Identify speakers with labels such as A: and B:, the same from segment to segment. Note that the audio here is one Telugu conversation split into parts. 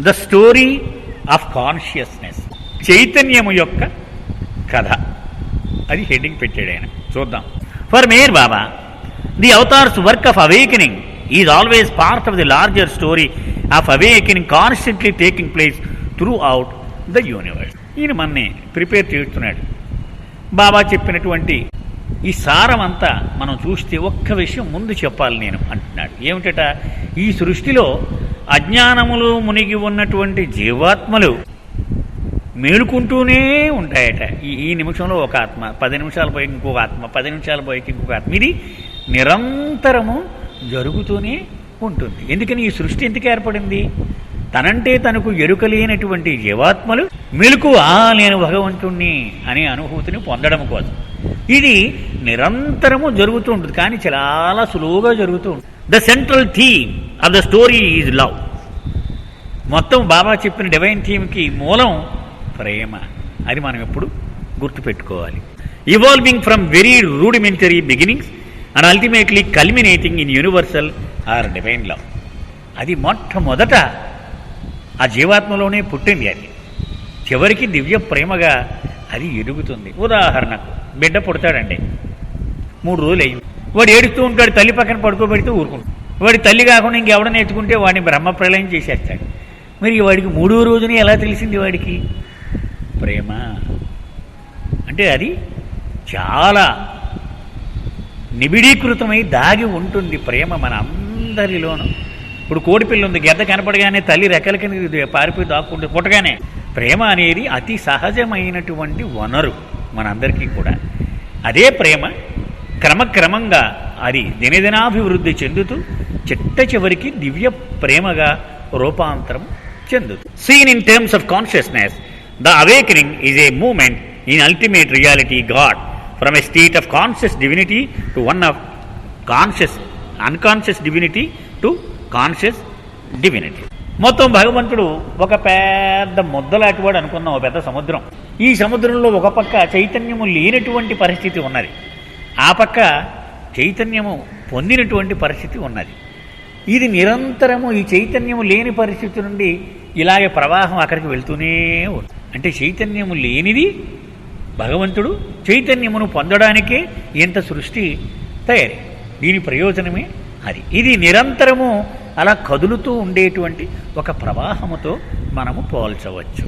A: ద స్టోరీ ఆఫ్ కాన్షియస్నెస్, చైతన్యము యొక్క కథ. అది హెడ్డింగ్ పెట్టాడు ఆయన. చూద్దాం. For Meher Baba, the avatar's work of awakening is always part of the larger story of awakening constantly taking place throughout the universe. ఈయన మనని ప్రిపేర్ చేస్తున్నాడు. బాబా చెప్పినటువంటి ఈ సారం అంతా మనం చూస్తే ఒక్క విషయం ముందు చెప్పాలి నేను అంటున్నాడు. ఏమిటట? ఈ సృష్టిలో అజ్ఞానములు మునిగి ఉన్నటువంటి జీవాత్మలు మేలుకుంటూనే ఉంటాయట. ఈ నిమిషంలో ఒక ఆత్మ, 10 నిమిషాల పైకి ఇంకొక ఆత్మ, 10 నిమిషాల పైకి ఇంకొక ఆత్మ. ఇది నిరంతరము జరుగుతూనే ఉంటుంది. ఎందుకని ఈ సృష్టి ఎందుకు ఏర్పడింది? తనంటే తనకు ఎరుకలేనటువంటి జీవాత్మలు మెలకువ నేను భగవంతుణ్ణి అనే అనుభూతిని పొందడం కోసం. ఇది నిరంతరము జరుగుతూ ఉంటుంది, కానీ చాలా సులువుగా జరుగుతూ ఉంటుంది. The central theme of the story is love. మొత్తం బాబా చెప్పిన డివైన్ థీమ్కి మూలం ప్రేమ. అది మనం ఎప్పుడు గుర్తుపెట్టుకోవాలి. Evolving from very rudimentary beginnings and ultimately culminating in universal or divine love. అది మొట్టమొదట ఆ జీవాత్మలోనే పుట్టింది. అది చివరికి దివ్య ప్రేమగా అది ఎదుగుతుంది. ఉదాహరణకు బిడ్డ పుడతాడండి, 3 రోజులు అయింది, వాడు ఏడుస్తూ ఉంటాడు, తల్లి పక్కన పడుకోబెడితే ఊరుకుంటాడు. వాడి తల్లి కాకుండా ఇంకెవడని ఎత్తుకుంటే వాడిని బ్రహ్మ ప్రళయం చేసేస్తాడు. మరి వాడికి 3వ రోజుని ఎలా తెలిసింది? వాడికి ప్రేమ అంటే అది చాలా నిబిడీకృతమై దాగి ఉంటుంది. ప్రేమ మన అందరిలోనూ. ఇప్పుడు కోడిపిల్ల ఉంది, గెద్ద కనపడగానే తల్లి రెక్కలకి పారిపోయి దాక్కుంటుంది పుట్టగానే. ప్రేమ అనేది అతి సహజమైనటువంటి వనరు మనందరికీ కూడా. అదే ప్రేమ క్రమక్రమంగా అది దినదినాభివృద్ధి చెందుతూ చిట్ట చివరికి దివ్య ప్రేమగా రూపాంతరం చెందుతుంది. Seen in terms of consciousness, the awakening is a moment in ultimate reality God from a state of conscious divinity to one of unconscious divinity to conscious divinity. మొత్తం భగవంతుడు ఒక పెద్ద ముద్దలాంటివాడు అనుకున్నాం, ఒక పెద్ద సముద్రం. ఈ సముద్రంలో ఒక పక్క చైతన్యము లేనటువంటి పరిస్థితి ఉన్నది, ఆ పక్క చైతన్యము పొందినటువంటి పరిస్థితి ఉన్నది. ఇది నిరంతరము ఈ చైతన్యము లేని పరిస్థితి నుండి ఇలాగే ప్రవాహం అక్కడికి వెళ్తూనే ఉంది. అంటే చైతన్యము లేనిది భగవంతుడు, చైతన్యమును పొందడానికే ఇంత సృష్టి తయారీ. దీని ప్రయోజనమే అది. ఇది నిరంతరము అలా కదులుతూ ఉండేటువంటి ఒక ప్రవాహముతో మనము పోల్చవచ్చు.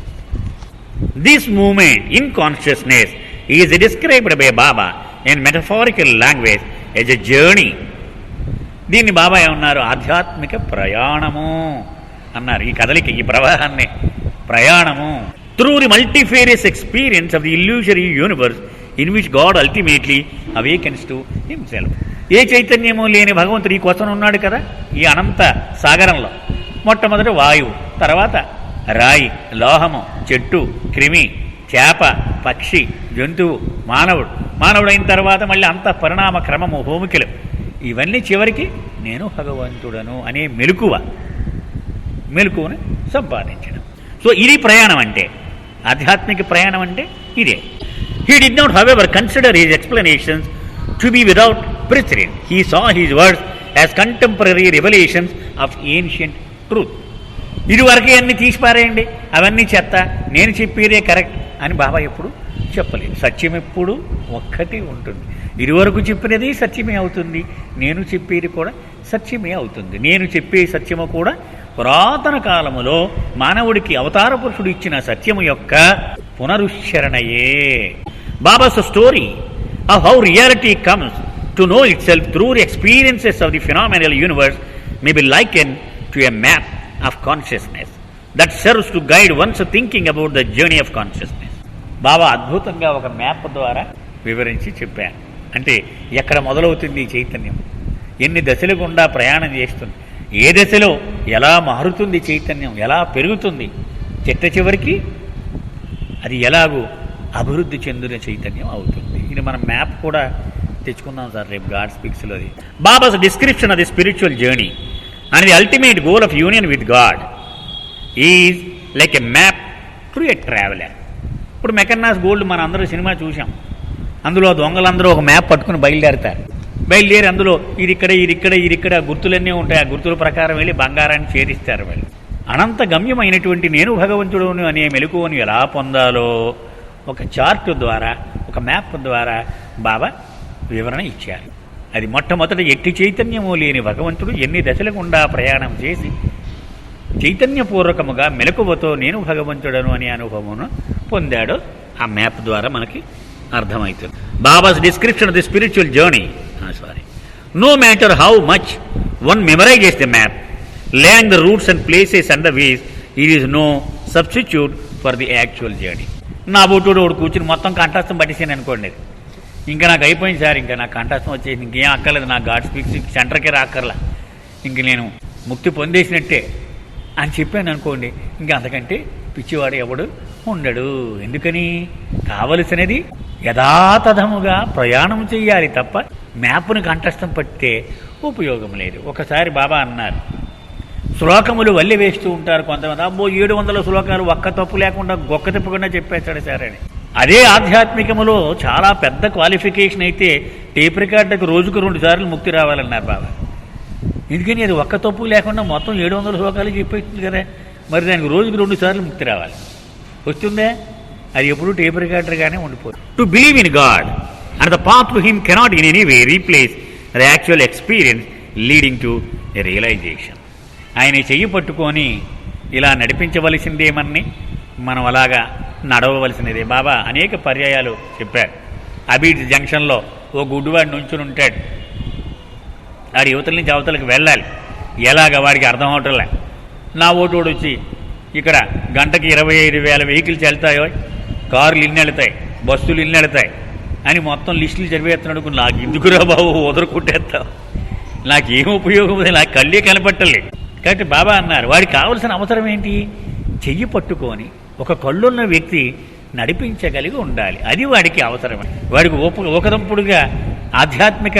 A: This movement in consciousness is described by Baba in metaphorical language as a journey. దీన్ని బాబా ఏమన్నారు? ఆధ్యాత్మిక ప్రయాణము అన్నారు. ఈ కదలిక, ఈ ప్రవాహాన్ని ప్రయాణము. Through the multifarious experience of the illusory universe in which God ultimately awakens to himself. ఏ చైతన్యము లేని భగవంతుడు ఈ కోసం ఉన్నాడు కదా ఈ అనంత సాగరంలో. మొట్టమొదటి వాయువు, తర్వాత రాయి, లోహము, చెట్టు, క్రిమి, చేప, పక్షి, జంతువు, మానవుడు అయిన తర్వాత మళ్ళీ అంత పరిణామ క్రమము, భూమికలు, ఇవన్నీ చివరికి నేను భగవంతుడను అనే మెలకువను సంపాదించడం. సో ఇది ప్రయాణం అంటే, ఆధ్యాత్మిక ప్రయాణం అంటే ఇదే. He did not, however, consider his explanations to be without precedent. He saw his words as contemporary revelations of ancient truth. ఇదివరకే అన్ని తీసిపారేయండి, అవన్నీ చెత్త, నేను చెప్పేదే కరెక్ట్ అని బాబా ఎప్పుడు చెప్పలేదు. సత్యం ఎప్పుడు ఒక్కటి ఉంటుంది. ఇదివరకు చెప్పినది సత్యమే అవుతుంది, నేను చెప్పేది కూడా సత్యమే అవుతుంది. నేను చెప్పే సత్యము కూడా పురాతన కాలములో మానవుడికి అవతార పురుషుడు ఇచ్చిన సత్యము యొక్క పునరుచ్చరణయే. Baba's story of how reality comes to know itself through the experiences of the phenomenal universe may be likened to a map of consciousness that serves to guide one's thinking about the journey of consciousness. బాబా అద్భుతంగా ఒక మ్యాప్ ద్వారా వివరించి చెప్పారు. అంటే ఎక్కడ మొదలవుతుంది ఈ చైతన్యం, ఎన్ని దశల గుండా ప్రయాణం చేస్తుంది, ఏ దశలో ఎలా మారుతుంది చైతన్యం, ఎలా పెరుగుతుంది, చిట్ట చివరికి అది ఎలాగూ అభివృద్ధి చెందిన చైతన్యం అవుతుంది. ఇది మనం మ్యాప్ కూడా తెచ్చుకుందాం సార్ రేపు గాడ్ స్పీక్స్లోది. Baba's description of the spiritual journey and the ultimate goal of union with God is like a map to a traveller. ఇప్పుడు మెకన్నాస్ గోల్డ్ మన అందరూ సినిమా చూసాం. అందులో దొంగలందరూ ఒక మ్యాప్ పట్టుకుని బయలుదేరి అందులో ఇది ఇక్కడ గుర్తులన్నీ ఉంటాయి. ఆ గుర్తుల ప్రకారం వెళ్ళి బంగారాన్ని చేరిస్తారు వాళ్ళు. అనంత గమ్యమైనటువంటి నేను భగవంతుడును అనే మెలకువను ఎలా పొందాలో ఒక చార్ట్ ద్వారా, ఒక మ్యాప్ ద్వారా బాబా వివరణ ఇచ్చారు. అది మొట్టమొదట ఎట్టి చైతన్యము లేని భగవంతుడు ఎన్ని దశల గుండా ప్రయాణం చేసి చైతన్యపూర్వకముగా మెలకువతో నేను భగవంతుడను అనే అనుభవమును పొందాడో ఆ మ్యాప్ ద్వారా మనకి అర్థమవుతుంది. Baba's description of the spiritual journey, no matter how much one memorises the map, laying the routes and places and the ways, it is no substitute for the actual journey. నా బోటుడు ఒకడు కూర్చుని మొత్తం కంఠస్థం పట్టేసాను అనుకోండి, ఇంకా నాకు అయిపోయింది సార్, ఇంకా నాకు కంఠస్థం వచ్చేసి ఇంకేం అక్కర్లేదు, నాకు గాడ్ స్పీక్స్ సెంటర్కే రాక్కర్లా, ఇంక నేను ముక్తి పొందేసినట్టే అని చెప్పాను అనుకోండి, ఇంకా అంతకంటే పిచ్చివాడు ఎవడు ఉండడు. ఎందుకని? కావలసినది యథాతథముగా ప్రయాణం చెయ్యాలి తప్ప మ్యాప్ను కంఠస్థం పట్టితే ఉపయోగం లేదు. ఒకసారి బాబా అన్నారు, శ్లోకములు వల్లి వేస్తూ ఉంటారు కొంతమంది, అబ్బో 700 శ్లోకాలు ఒక్క తప్పు లేకుండా గొక్క తిప్పకుండా చెప్పేస్తాడు సార్ అని. అదే ఆధ్యాత్మికములో చాలా పెద్ద క్వాలిఫికేషన్ అయితే టేప్ రికార్డుకు రోజుకు 2 సార్లు ముక్తి రావాలన్నారు బాబా. ఎందుకని అది ఒక్క తప్పు లేకుండా మొత్తం 700 శ్లోకాలు చెప్పేస్తుంది కదా, మరి దానికి రోజుకు 2 సార్లు ముక్తి రావాలి. వస్తుందే? అది ఎప్పుడు టేప్ రికార్డర్గానే ఉండిపోతుంది. To believe in God and the path to him cannot in any way replace the actual experience leading to a realization. ఆయన చెయ్యి పట్టుకొని ఇలా నడిపించవలసిందేమని మనం అలాగా నడవవలసినదే. బాబా అనేక పర్యాయాలు చెప్పారు. అబీడ్ జంక్షన్లో ఓ గుడ్డువాడు నుంచుని ఉంటాడు, వాడి యువతల నుంచి అవతలకు వెళ్ళాలి, ఎలాగ వాడికి అర్థం అవటంలే. నా ఓటోడు వచ్చి ఇక్కడ గంటకి 25,000 వెహికల్స్ వెళ్తాయో, కార్లు ఇన్ని వెళ్తాయి, బస్సులు ఇన్ని వెళ్తాయి అని మొత్తం లిస్టులు చదివేస్తున్నాడు. నాకు ఎందుకురా బాబు వదరుకుంటేస్తావు, నాకేం ఉపయోగం, నాకు కళ్ళే కనపట్టలే. కాబట్టి బాబా అన్నారు, వాడికి కావలసిన అవసరం ఏంటి? చెయ్యి పట్టుకొని ఒక కళ్ళున్న వ్యక్తి నడిపించగలిగి ఉండాలి, అది వాడికి అవసరం. వాడికి ఒకదంపుడుగా ఆధ్యాత్మిక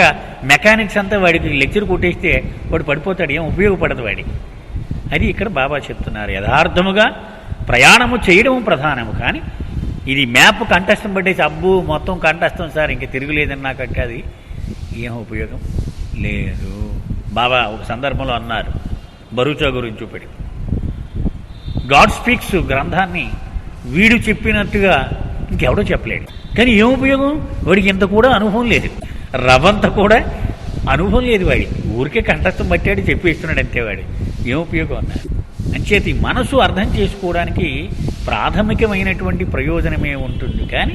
A: మెకానిక్స్ అంతా వాడికి లెక్చర్ కొట్టేస్తే వాడు పడిపోతాడు, ఏం ఉపయోగపడదు వాడికి. అది ఇక్కడ బాబా చెప్తున్నారు. యథార్థముగా ప్రయాణము చేయడం ప్రధానము, కానీ ఇది మ్యాప్ కంఠస్థం పట్టేసి అబ్బు మొత్తం కంఠస్థం సార్ ఇంక తిరుగులేదని నాకంటే అది ఏం ఉపయోగం లేదు. బాబా ఒక సందర్భంలో అన్నారు, బరూచా గురించి చూపెడి, గాడ్ స్పీక్స్ గ్రంథాన్ని వీడు చెప్పినట్టుగా ఇంకెవడో చెప్పలేడు, కానీ ఏం ఉపయోగం? వాడికి ఇంత కూడా అనుభవం లేదు, రవంత కూడా అనుభవం లేదు, వాడి ఊరికే కంఠస్థం పట్టాడు చెప్పేస్తున్నాడు అంతే, వాడు ఏం ఉపయోగం అన్నారు. అంచేత ఈ మనసు అర్థం చేసుకోవడానికి ప్రాథమికమైనటువంటి ప్రయోజనమే ఉంటుంది. కానీ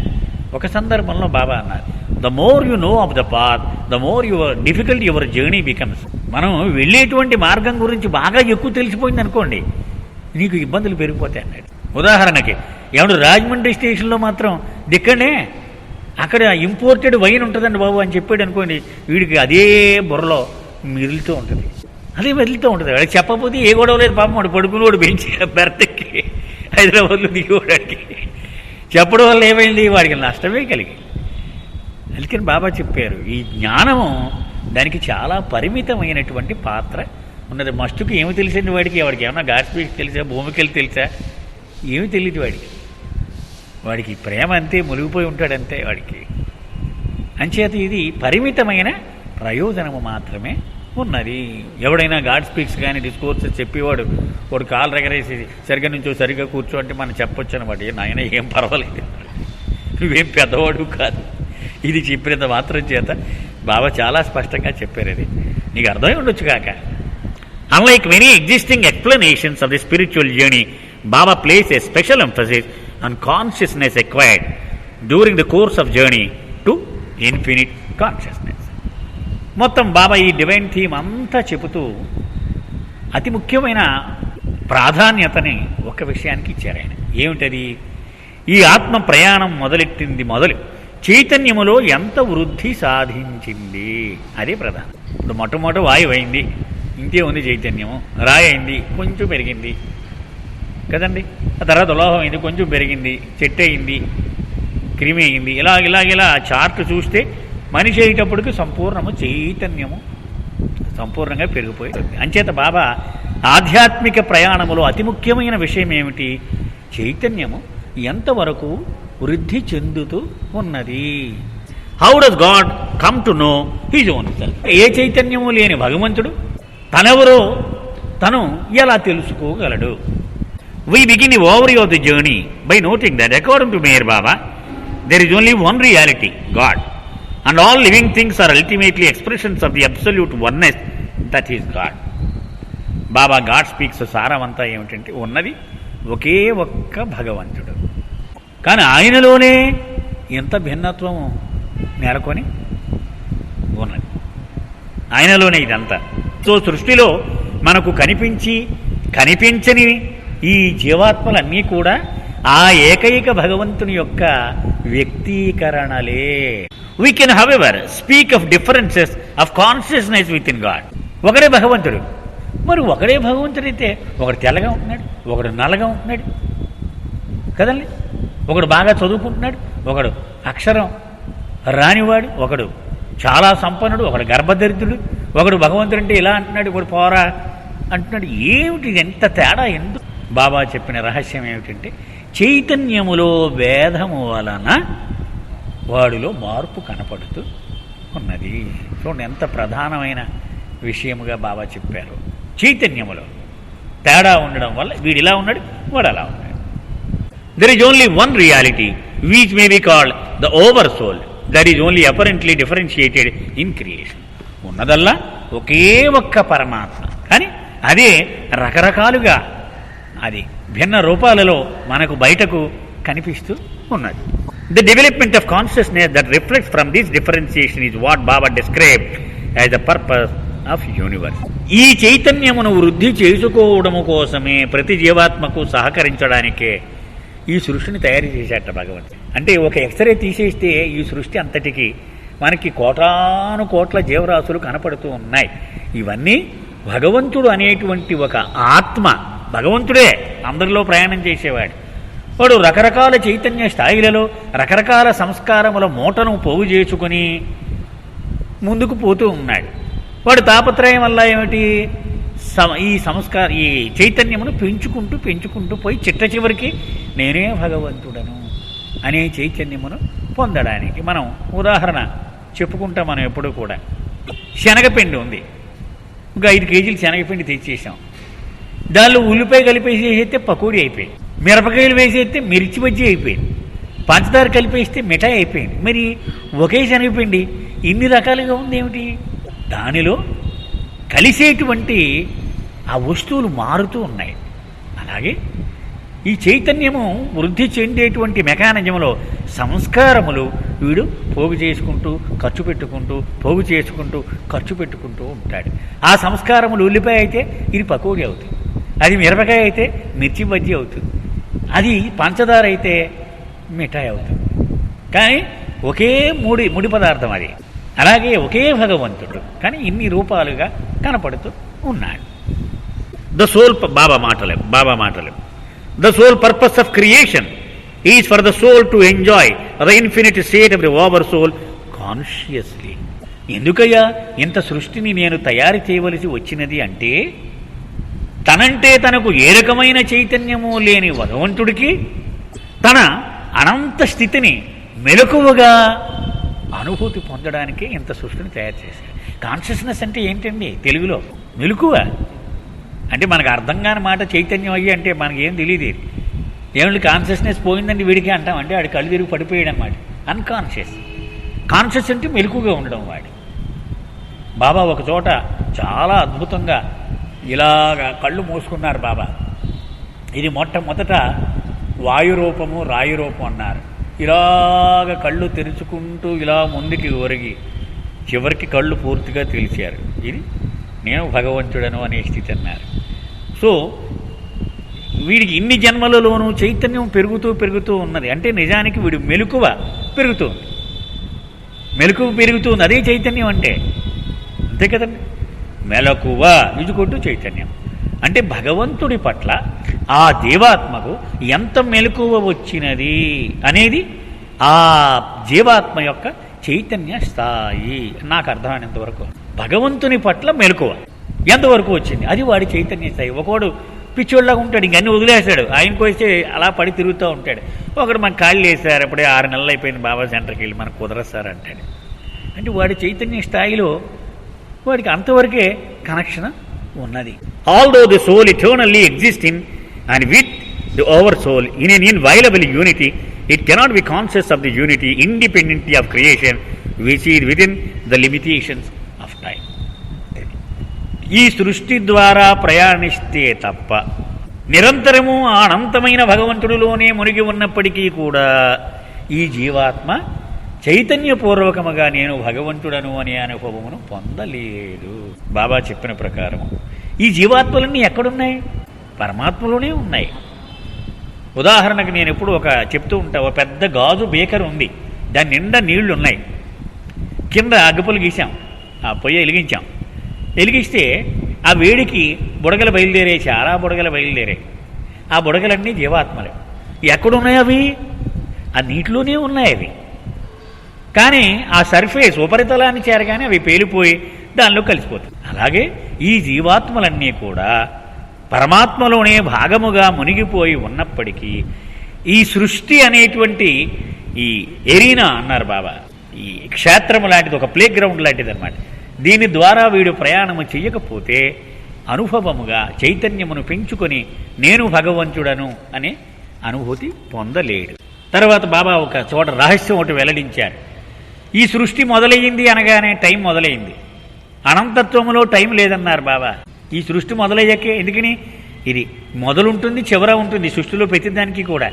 A: ఒక సందర్భంలో బాబా అన్నారు, the more you know of the path the more your difficult your journey becomes. మనం వెళ్ళేటువంటి మార్గం గురించి బాగా ఎక్కువ తెలిసిపోయింది అనుకోండి, నీకు ఇబ్బందులు పెరిగిపోతాయి అన్నాడు. ఉదాహరణకి ఏమన్నా రాజమండ్రి స్టేషన్లో మాత్రం దిక్కనే అక్కడ ఇంపోర్టెడ్ వైన్ ఉంటుందండి బాబు అని చెప్పాడు అనుకోండి, వీడికి అదే బుర్రలో మిగులుతూ ఉంటుంది, అదే మెదులుతూ ఉంటుంది. వాడికి చెప్పకపోతే ఏ గొడవ లేదు పాపం, వాడు పడుకుని వాడు బెంచి బెర్తెక్కి హైదరాబాద్లో దిగిపోవడానికి చెప్పడం వల్ల ఏమైంది? వాడికి నష్టమే కలిగి. అందుకని బాబా చెప్పారు, ఈ జ్ఞానము దానికి చాలా పరిమితమైనటువంటి పాత్ర ఉన్నది. మస్తుకి ఏమి తెలిసింది వాడికి? వాడికి ఏమన్నా గాడ్ స్పీక్స్ తెలుసా, భూమికలు తెలుసా? ఏమి తెలియదు వాడికి. వాడికి ప్రేమ అంతే, మునిగిపోయి ఉంటాడంతే వాడికి. అంచేత ఇది పరిమితమైన ప్రయోజనము మాత్రమే ఉన్నది. ఎవడైనా గాడ్ స్పీక్స్ కానీ డిస్కోర్సెస్ చెప్పేవాడు వాడు కాలు రగరేసి సరిగ్గా నుంచో సరిగ్గా కూర్చో అంటే మనం చెప్పొచ్చు అనమాట, నాయన ఏం పర్వాలేదు, నువ్వేం పెద్దవాడు కాదు, ఇది చెప్పినంత మాత్రం చేత బాబా చాలా స్పష్టంగా చెప్పారు. అది నీకు అర్థమై ఉండొచ్చు కాక. Unlike many existing explanations of the spiritual journey, Baba placed a special emphasis on consciousness acquired during the course of journey to infinite consciousness. మొత్తం బాబా ఈ డివైన్ థీమ్ అంతా చెబుతూ అతి ముఖ్యమైన ప్రాధాన్యతని ఒక విషయానికి ఇచ్చారు ఆయన. ఏమిటది? ఈ ఆత్మ ప్రయాణం మొదలెట్టింది మొదలు చైతన్యములో ఎంత వృద్ధి సాధించింది, అదే ప్రధానం. ఇప్పుడు మొట్టమొదటి వాయువు అయింది, ఇంతే ఉంది చైతన్యము, రాయి అయింది కొంచెం పెరిగింది కదండి, ఆ తర్వాత లోహం అయింది కొంచెం పెరిగింది, చెట్టు అయింది, క్రిమి అయింది, ఇలా చార్ట్ చూస్తే మనిషి అయ్యేటప్పటికి సంపూర్ణము చైతన్యము సంపూర్ణంగా పెరిగిపోయింది. అంచేత బాబా ఆధ్యాత్మిక ప్రయాణములో అతి ముఖ్యమైన విషయం ఏమిటి? చైతన్యము ఎంతవరకు వృద్ధి చెందుతూ ఉన్నది. How does God come to know his own self? ఏ చైతన్యము లేని భగవంతుడు తనెవరో తను ఎలా తెలుసుకోగలడు? We begin the overview of the journey by noting that according to Meher Baba, there is only one reality, God. And all living things are ultimately expressions of the absolute oneness, that is God. Baba God Speaks సారమంతా ఏమిటంటే ఉన్నది ఒకే ఒక్క భగవంతుడు, కానీ ఆయనలోనే ఎంత భిన్నత్వం నెలకొని ఉన్నది, ఆయనలోనే ఇదంతా. సో సృష్టిలో మనకు కనిపించని ఈ జీవాత్మలన్నీ కూడా ఆ ఏకైక భగవంతుని యొక్క వ్యక్తీకరణలే. We can however speak of differences of consciousness within God. ఒకడే భగవంతుడు. మరి ఒకడే భగవంతుడైతే ఒకడు తెల్లగా ఉంటున్నాడు, ఒకడు నల్లగా ఉంటున్నాడు కదండి, ఒకడు బాగా చదువుకుంటున్నాడు, ఒకడు అక్షరం రానివాడు, ఒకడు చాలా సంపన్నుడు, ఒకడు గర్భదరిద్రుడు, ఒకడు భగవంతుడు అంటే ఇలా అంటున్నాడు, ఒకడు పోరా అంటున్నాడు. ఏమిటి ఎంత తేడా? ఎందుకు? బాబా చెప్పిన రహస్యం ఏమిటంటే చైతన్యములో భేదము వలన వాడిలో మార్పు కనపడుతూ ఉన్నది. చూడండి ఎంత ప్రధానమైన విషయముగా బాబా చెప్పారు. చైతన్యములో తేడా ఉండడం వల్ల వీడు ఇలా ఉన్నాడు, వాడు అలా ఉన్నాడు. There is only one reality which may be called the over soul, that is only apparently differentiated in creation. ఉన్నదల్లా ఒకే ఒక్క పరమాత్మ, కానీ అదే రకరకాలుగా అది భిన్న రూపాలలో మనకు బయటకు కనిపిస్తూ ఉన్నది. The development of consciousness that reflects from this differentiation is what Baba describe as the purpose of universe. ఈ చైతన్యమును వృద్ధి చేసుకోవడము కోసమే ప్రతి జీవాత్మకు సహకరించడానికే ఈ సృష్టిని తయారు చేశాట భగవంతుడు. అంటే ఒక ఎక్స్రే తీసేస్తే ఈ సృష్టి అంతటికి మనకి కోటాను కోట్ల జీవరాశులు కనపడుతూ ఉన్నాయి. ఇవన్నీ భగవంతుడు అనేటువంటి ఒక ఆత్మ, భగవంతుడే అందరిలో ప్రయాణం చేసేవాడు. వాడు రకరకాల చైతన్య స్థాయిలలో రకరకాల సంస్కారముల మూటను పోగు చేసుకుని ముందుకు పోతూ ఉన్నాడు. వాడు తాపత్రయం వల్ల ఏమిటి? ఈ చైతన్యమును పెంచుకుంటూ పోయి చిట్ట చివరికి నేనే భగవంతుడను అనే చైతన్యమును పొందడానికి మనం ఉదాహరణ చెప్పుకుంటాం. మనం ఎప్పుడూ కూడా శనగపిండి ఉంది, ఇంకా 5 కేజీలు శనగపిండి తెచ్చేసాం. దానిలో ఉల్లిపాయ కలిపేసేస్తే పకోడీ అయిపోయింది, మిరపకాయలు వేసేస్తే మిర్చి బజ్జీ అయిపోయింది, పంచదార కలిపేస్తే మిఠాయి అయిపోయింది. మరి ఒకే శనగపిండి ఇన్ని రకాలుగా ఉంది ఏమిటి? దానిలో కలిసేటువంటి ఆ వస్తువులు మారుతూ ఉన్నాయి. అలాగే ఈ చైతన్యము వృద్ధి చెందేటువంటి మెకానిజంలో సంస్కారములు వీడు పోగు చేసుకుంటూ ఖర్చు పెట్టుకుంటూ ఉంటాడు. ఆ సంస్కారములు ఉల్లిపాయ అయితే ఇది పకోడీ అవుతుంది, అది మిరపకాయ అయితే మిర్చి బజ్జీ అవుతుంది, అది పంచదార అయితే మిఠాయి అవుతుంది. కానీ ఒకే ముడి పదార్థం అది. అలాగే ఒకే భగవంతుడు, కానీ ఇన్ని రూపాలుగా కనపడుతూ ఉన్నాడు. ద సోల్, బాబా మాటలు the sole purpose of creation is for the soul to enjoy the infinite state of the over soul consciously. ఎందుకయ్యా ఇంత సృష్టిని నేను తయారు చేయవలసి వచ్చినది అంటే, తనంటే తనకు ఏ రకమైన చైతన్యము లేని భగవంతుడికి తన అనంత స్థితిని మెలకువగా అనుభూతి పొందడానికే ఇంత సృష్టిని తయారు చేశారు. కాన్షియస్నెస్ అంటే ఏంటండి తెలుగులో? మెలకువ అంటే మనకు అర్థం కాని మాట చైతన్యం అయ్యి అంటే మనకేం తెలియదు. ఏమిటి కాన్షియస్నెస్ పోయిందండి వీడికి అంటాం, అంటే వాడి కళ్ళు తిరిగి పడిపోయాడు అన్నమాట. అన్కాన్షియస్. కాన్షియస్ అంటే మెలకుగా ఉండడం వాడు. బాబా ఒక చోట చాలా అద్భుతంగా ఇలాగా కళ్ళు మూసుకున్నారు బాబా. ఇది మొట్టమొదట వాయురూపము రాయురూపం అన్నారు. ఇలాగ కళ్ళు తెరుచుకుంటూ ఇలా ముందుకి ఒరిగి చివరికి కళ్ళు పూర్తిగా తెలిసారు. ఇది నేను భగవంతుడను అనే స్థితి అన్నారు. సో వీడికి ఇన్ని జన్మలలోనూ చైతన్యం పెరుగుతూ ఉన్నది. అంటే నిజానికి వీడు మెలకువ పెరుగుతుంది. అదే చైతన్యం అంటే, అంతే కదండి. మెలకువ ఇజుకొట్టు చైతన్యం అంటే భగవంతుడి పట్ల ఆ జీవాత్మకు ఎంత మెలకువ వచ్చినది అనేది ఆ జీవాత్మ యొక్క చైతన్య స్థాయి. నాకు అర్థమైనంత వరకు భగవంతుని పట్ల మెలకువ ఎంతవరకు వచ్చింది అది వాడి చైతన్య స్థాయి. ఒకడు పిచ్చోళ్ళగా ఉంటాడు, ఇంకన్నీ వదిలేశాడు, ఆయనకు వస్తే అలా పడి తిరుగుతూ ఉంటాడు. ఒకడు మనకు కాళ్ళు వేశారు, అప్పుడే 6 నెలలు అయిపోయింది బాబా సెంటర్కి వెళ్ళి మనకు కుదరస్తారు అంటాడు. అంటే వాడి చైతన్య స్థాయిలో వాడికి అంతవరకే కనెక్షన్ ఉన్నది. Although the soul eternally exist in and with the over soul in an inviolable unity, it cannot be conscious of the unity independently of creation which is within the limitations of time. ఈ సృష్టి ద్వారా ప్రయాణిస్తే తప్ప నిరంతరము ఆ అనంతమైన భగవంతుడిలోనే మునిగి ఉన్నప్పటికీ కూడా ఈ జీవాత్మ చైతన్యపూర్వకముగా నేను భగవంతుడను అనే అనుభవమును పొందలేదు. బాబా చెప్పిన ప్రకారం ఈ జీవాత్మలన్నీ ఎక్కడున్నాయి? పరమాత్మలోనే ఉన్నాయి. ఉదాహరణకు నేను ఎప్పుడు చెప్తూ ఉంటా, ఒక పెద్ద గాజు బేకర్ ఉంది, దాని నిండా నీళ్లు ఉన్నాయి, కింద అగ్గిపులు గీసాం, ఆ పొయ్యి వెలిగించాం, వెలిగిస్తే ఆ వేడికి బుడగలు బయలుదేరాయి, చాలా బుడగలు బయలుదేరాయి. ఆ బుడగలన్నీ జీవాత్మలే. ఎక్కడున్నాయి అవి? ఆ నీటిలోనే ఉన్నాయి అవి. కానీ ఆ సర్ఫేస్ ఉపరితలాన్ని చేరగానే అవి పేలిపోయి దానిలో కలిసిపోతాయి. అలాగే ఈ జీవాత్మలన్నీ కూడా పరమాత్మలోనే భాగముగా మునిగిపోయి ఉన్నప్పటికీ ఈ సృష్టి అనేటువంటి ఈ ఎరీనా అన్నారు బాబా, ఈ క్షేత్రము లాంటిది, ఒక ప్లే గ్రౌండ్ లాంటిది అన్నమాట. దీని ద్వారా వీడు ప్రయాణము చెయ్యకపోతే అనుభవముగా చైతన్యమును పెంచుకొని నేను భగవంతుడను అనే అనుభూతి పొందలేడు. తర్వాత బాబా ఒక చోట రహస్యం ఒకటి వెల్లడించారు. ఈ సృష్టి మొదలయ్యింది అనగానే టైం మొదలైంది. అనంతత్వములో టైం లేదన్నారు బాబా. ఈ సృష్టి మొదలయ్యాకే, ఎందుకని ఇది మొదలుంటుంది చివర ఉంటుంది సృష్టిలో ప్రతిదానికి కూడా,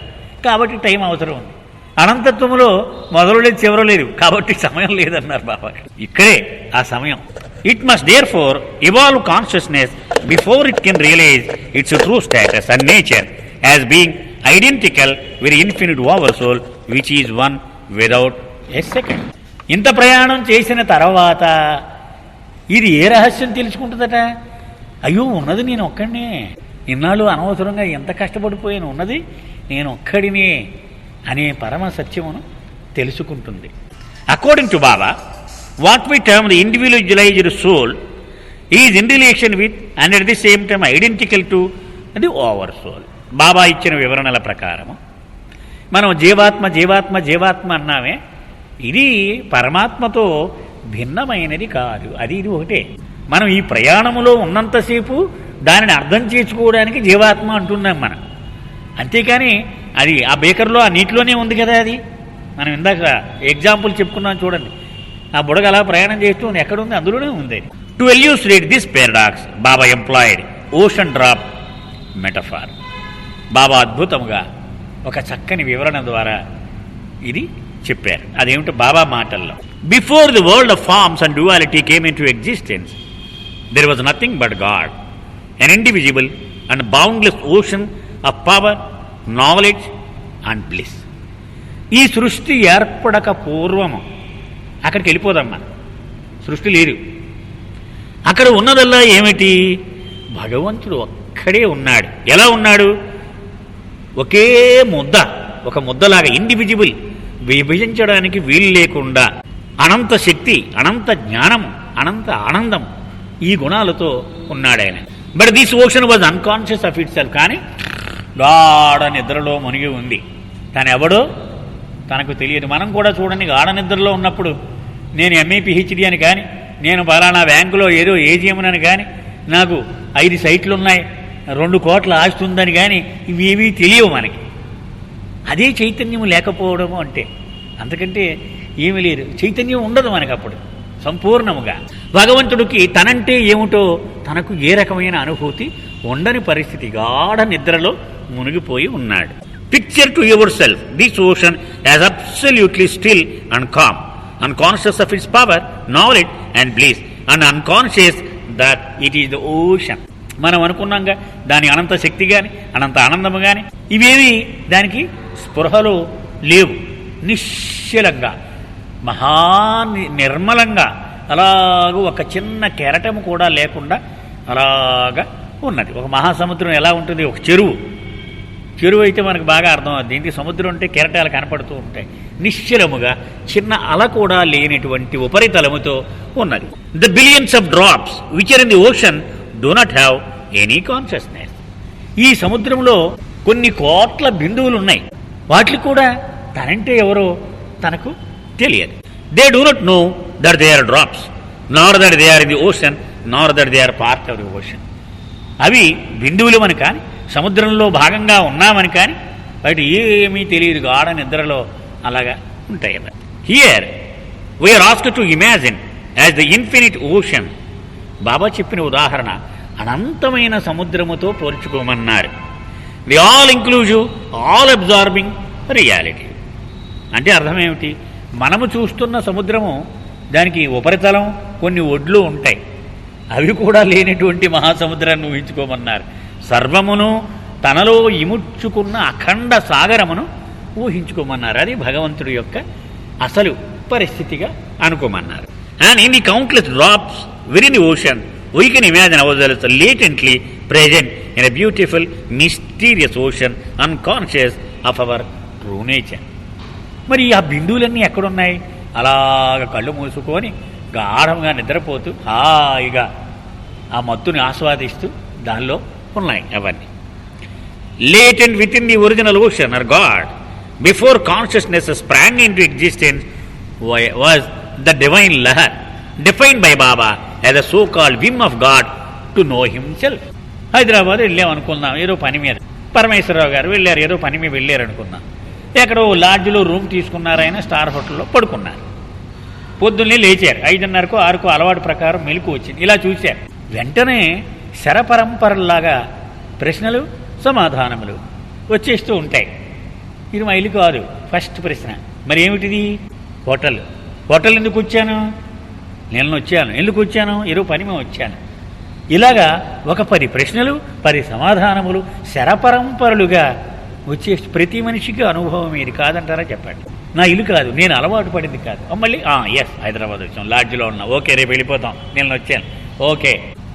A: కాబట్టి టైం అవసరం ఉంది. అనంతత్వములో మొదలు లేదు చివర లేదు, కాబట్టి సమయం లేదన్నారు బాబా. ఇక్కడే ఆ సమయం. It must therefore evolve consciousness before it can realize its true status and nature as being identical with infinite over soul which is one without a second. ఇంత ప్రయాణం చేసిన తర్వాత ఇది ఏ రహస్యం తెలుసుకుంటుందట? అయ్యో ఉన్నది నేను ఒక్కడినే, ఇన్నాళ్ళు అనవసరంగా ఎంత కష్టపడిపోయాను, ఉన్నది నేను ఒక్కడినే అనే పరమ సత్యమును తెలుసుకుంటుంది. According to Baba, what we term the individualised soul is in relation with and at the same time identical to the over soul. Baba ఇచ్చిన వివరణల ప్రకారము మనం జీవాత్మ జీవాత్మ జీవాత్మ అన్నామే, ఇది పరమాత్మతో భిన్నమైనది కాదు, అది ఇది ఒకటే. మనం ఈ ప్రయాణములో ఉన్నంతసేపు దానిని అర్థం చేసుకోవడానికి జీవాత్మ అంటున్నాం మనం. అంతేకాని అది ఆ బేకర్లో ఆ నీటిలోనే ఉంది కదా, అది మనం ఇందాక ఎగ్జాంపుల్ చెప్పుకున్నాం చూడండి. ఆ బుడగ అలా ప్రయాణం చేస్తూ ఎక్కడుంది? అందులోనే ఉంది. To elucidate this paradox Baba employed ocean drop metaphor. Baba అద్భుతంగా ఒక చక్కని వివరణ ద్వారా ఇది చెప్పారు. అదేమిటో బాబా మాటల్లో, before the world of forms and duality came into existence there was nothing but God, an indivisible and boundless ocean of power, knowledge and bliss. ఈ సృష్టి ఏర్పడక పూర్వము అక్కడికి వెళ్ళిపోదమ్మా, సృష్టి లేదు. అక్కడ ఉన్నదల్లా ఏమిటి? భగవంతుడు ఒక్కడే ఉన్నాడు. ఎలా ఉన్నాడు? ఒకే ముద్ద, ఒక ముద్దలాగా ఇండివిజిబుల్, విభజించడానికి వీలు లేకుండా అనంత శక్తి, అనంత జ్ఞానము, అనంత ఆనందం, ఈ గుణాలతో ఉన్నాడు ఆయన. But this ocean was unconscious of it self. కానీ గాఢ నిద్రలో మునిగి ఉంది. తను ఎవడో తనకు తెలియదు. మనం కూడా చూడండి, గాఢ నిద్రలో ఉన్నప్పుడు నేను ఎంఏ పిహెచ్డి అని కానీ, నేను పలానా బ్యాంకులో ఏదో ఏజిఎం అని కానీ, నాకు 5 సైట్లు ఉన్నాయి, 2 కోట్ల ఆస్తి ఉందని కానీ ఇవేమీ తెలియవు మనకి. అదే చైతన్యం లేకపోవడము అంటే. అంతకంటే ఏమీ లేదు, చైతన్యం ఉండదు మనకు అప్పుడు సంపూర్ణముగా. భగవంతుడికి తనంటే ఏమిటో తనకు ఏ రకమైన అనుభూతి ఉండని పరిస్థితి, గాఢ నిద్రలో మునిగిపోయి ఉన్నాడు. Picture to your self this ocean as absolutely still and calm, unconscious of its power, knowledge and bliss, and unconscious that it is the ocean. మనం అనుకున్నాంగా దాని అనంత శక్తి కానీ, అనంత ఆనందము కానీ ఇవేవి దానికి స్పృహలో లేవు. నిశ్చలంగా, మహా నిర్మలంగా, అలాగూ ఒక చిన్న కెరటము కూడా లేకుండా అలాగా ఉన్నది. ఒక మహాసముద్రం ఎలా ఉంటుంది? ఒక చెరువు అయితే మనకు బాగా అర్థం అవుతుంది. దీనికి సముద్రం అంటే కెరటాలు కనపడుతూ ఉంటాయి. నిశ్చలముగా చిన్న అల కూడా లేనటువంటి ఉపరితలముతో ఉన్నది. The billions of drops which are in the ocean do not have any consciousness. ఈ సముద్రంలో కొన్ని కోట్ల బిందువులు ఉన్నాయి, వాటికి కూడా తనంటే ఎవరో తనకు తెలియదు. They do not know that they are drops, nor that they are in the ocean, nor that they are part of the ocean. అవి బిందువులమని కానీ సముద్రంలో భాగంగా ఉన్నామని కానీ వాటి ఏమీ తెలియదు, గాఢ నిద్రలో అలాగా ఉంటాయి కదా. Here we are asked to imagine as the infinite ocean. Baba చెప్పిన ఉదాహరణ అనంతమైన సముద్రముతో పోల్చుకోమన్నారు. The all inclusive, all absorbing reality. అంటే అర్థమేమిటి? మనము చూస్తున్న సముద్రము, దానికి ఉపరితలం, కొన్ని ఒడ్లు ఉంటాయి, అవి కూడా లేనటువంటి మహాసముద్రాన్ని ఊహించుకోమన్నారు. సర్వమును తనలో ఇముడ్చుకున్న అఖండ సాగరమును ఊహించుకోమన్నారు. అది భగవంతుడి యొక్క అసలు పరిస్థితిగా అనుకోమన్నారు. And in the countless drops with the ocean we can imagine ourselves latently present in a beautiful, mysterious ocean, unconscious of our true nature. మరి ఆ బిందువులన్నీ ఎక్కడున్నాయి? అలాగ కళ్ళు మూసుకొని గాఢంగా నిద్రపోతూ హాయిగా ఆ మత్తుని ఆస్వాదిస్తూ దానిలో ఉన్నాయి అవన్నీ. Latent with in the original ocean or God. Before consciousness sprang into existence was the divine lahar defined by Baba as a so-called whim of God to know himself. Hyderabad వెళ్ళామనుకుందాం ఏదో పని మీద, పరమేశ్వరరావు గారు వెళ్ళారు, ఏదో పని మీద వెళ్ళారు అనుకుందాం. ఎక్కడో లాడ్జ్లో రూమ్ తీసుకున్నారు, ఆయన స్టార్ హోటల్లో పడుకున్నారు. పొద్దున్నే లేచారు, 5:30కో 6కో అలవాటు ప్రకారం మెలకు వచ్చింది. ఇలా చూశారు, వెంటనే శరపరంపరలాగా ప్రశ్నలు సమాధానములు వచ్చేస్తూ ఉంటాయి. ఇది మా ఇల్లు కాదు. ఫస్ట్ ప్రశ్న మరి ఏమిటిది? హోటల్ ఎందుకు వచ్చాను? నేను వచ్చాను. ఎందుకు వచ్చాను? ఏదో పని మీద వచ్చాను. ఇలాగా ఒక 10 ప్రశ్నలు 10 సమాధానములు శరపరంపరలుగా వచ్చే ప్రతి మనిషికి అనుభవం ఇది కాదంటారా? చెప్పండి. నా ఇల్లు కాదు, నేను అలవాటు పడింది కాదు. మళ్ళీ ఎస్ హైదరాబాద్ వచ్చాం, లాడ్జ్లో ఉన్నా, ఓకే రేపు వెళ్ళిపోతాం, నేను వచ్చాను, ఓకే.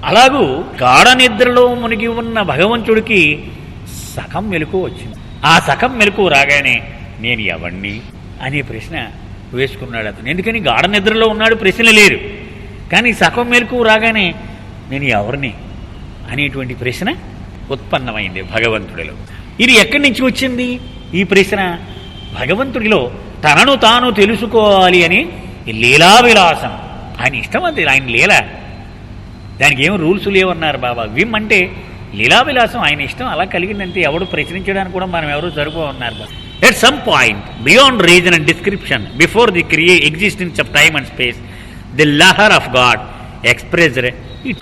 A: అలాగూ గాఢ నిద్రలో మునిగి ఉన్న భగవంతుడికి సగం మెలకు వచ్చింది. ఆ సగం మెలకు రాగానే నేను ఎవణ్ణి అనే ప్రశ్న వేసుకున్నాడు అతను. ఎందుకని? గాఢ నిద్రలో ఉన్నాడు, ప్రశ్న లేరు. కానీ సగం మెలకు రాగానే నేను ఎవరిని అనేటువంటి ప్రశ్న ఉత్పన్నమైంది భగవంతుడిలో. ఇది ఎక్కడి నుంచి వచ్చింది ఈ ప్రశ్న? భగవంతుడిలో తనను తాను తెలుసుకోవాలి అని లీలా విలాసం. ఆయన ఇష్టం, అది ఆయన లీల, దానికి ఏం రూల్స్ లేవన్నారు బాబా. విమ్ అంటే లీలా విలాసం, ఆయన ఇష్టం అలా కలిగిందంటే ఎవడు ప్రశ్నించడానికి కూడా మనం ఎవరు సరిపోన్నారు బాబా. At some point, beyond reason and description, before the existence of time and space, the lahar of God expressed it.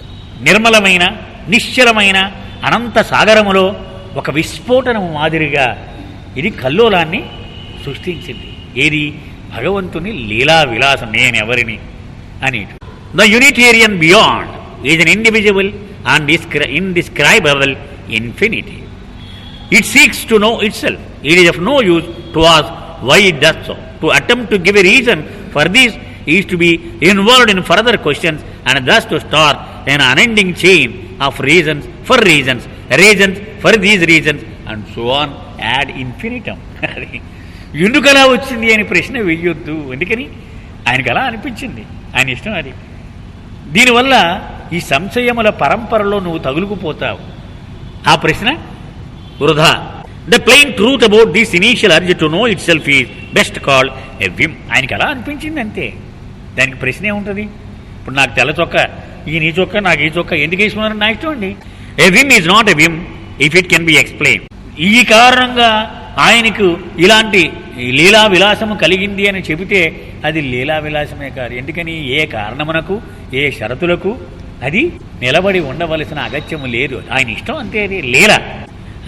A: నిర్మలమైన నిశ్చలమైన అనంత సాగరములో ఒక విస్ఫోటనము మాదిరిగా ఇది కల్లోలాన్ని సృష్టించింది. ఏది? భగవంతుని లీలా విలాసం, నేనెవరిని అనేటు. The unitarian beyond is an individual and indescribable infinity. It seeks to know itself. It is of no use to ask why it does so. To attempt to give a reason for this is to be involved in further questions and thus to start an unending chain of reasons for reasons for these reasons and so on ad infinitum. ఎందుకు అలా వచ్చింది అని ప్రశ్న వెయ్యొద్దు. ఎందుకని? ఆయనకు అలా అనిపించింది, ఆయన ఇష్టం అది. దీనివల్ల ఈ సంశయముల పరంపరలో నువ్వు తగులుకుపోతావు. ఆ ప్రశ్న వృధా. The plain truth about this initial urge to know it self is best called a Vim. ఆయనకి అలా అనిపించింది అంతే, దానికి ప్రశ్న ఏముంటుంది? ఇప్పుడు నాకు తెల్ల చొక్క, ఈ నీ చొక్క, నాకు ఈ చొక్క ఎందుకు వేసుకున్నారని నా ఇష్టం అండి. A whim is not a whim if it can be explain. ఈ కారణంగా ఆయనకు ఇలాంటి లీలా విలాసము కలిగింది అని చెబితే అది లీలా విలాసమే కాదు. ఎందుకని? ఏ కారణమునకు ఏ షరతులకు అది నిలబడి ఉండవలసిన అగత్యము లేదు. ఆయన ఇష్టం అంతే, అది లీల.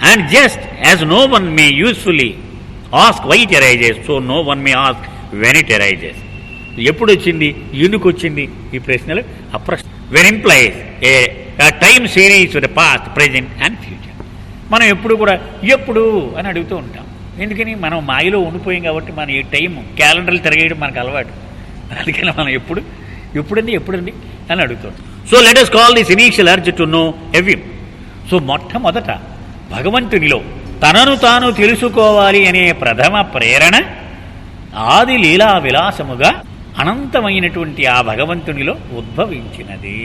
A: And just as no one may usefully ask why it arises, so no one may ask when it arises. ఎప్పుడు వచ్చింది, ఎందుకు వచ్చింది, ఈ ప్రశ్నలు అప్రశ్న. when implies a time series of the past, present and future. మనం ఎప్పుడు కూడా ఎప్పుడు అని అడుగుతూ ఉంటాం. ఎందుకని? మనం మాయలో ఉండిపోయాం కాబట్టి మన ఈ టైం క్యాలెండర్లు తిరగేయడం మనకు అలవాటు. అందుకని మనం ఎప్పుడండి అని అడుగుతాం. So let us call this initial urge to know a whim. So మొట్టమొదట భగవంతునిలో తనను తాను తెలుసుకోవాలి అనే ప్రథమ ప్రేరణ ఆది లీలా విలాసముగా అనంతమైనటువంటి ఆ భగవంతునిలో ఉద్భవించినది.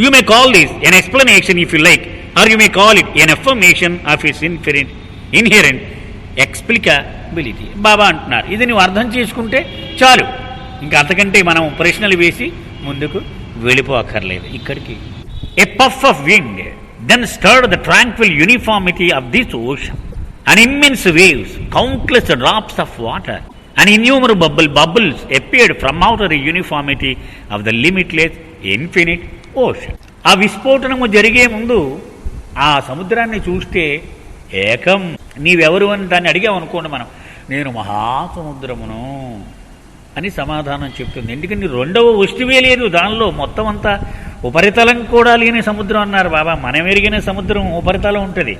A: You may call this an explanation if you like, or you may call it an affirmation of his inherent explicability. Baba అంటున్నారు, ఇది నువ్వు అర్థం చేసుకుంటే చాలు, ఇంకా అంతకంటే మనం ప్రశ్నలు వేసి ముందుకు వెళ్ళిపోక్కర్లేదు. ఇక్కడికి a puff of wind then stirred the tranquil uniformity of this ocean. And immense waves, countless drops of water, and innumerable bubbles appeared from out of the uniformity of the limitless, infinite ocean. ఆ విస్ఫోటనము జరిగే ముందు ఆ సముద్రాన్ని చూస్తే ఏకం, నీవెవరు అని దాన్ని అడిగామనుకోండి మనం, నేను మహాసముద్రమును అని సమాధానం చెప్తుంది. ఎందుకంటే రెండవ వస్తువే లేదు దానిలో, మొత్తం అంతా ఉపరితలం కూడా లేని సముద్రం అన్నారు బాబా. మనం ఎరిగిన సముద్రం ఉపరితలం ఉంటుంది,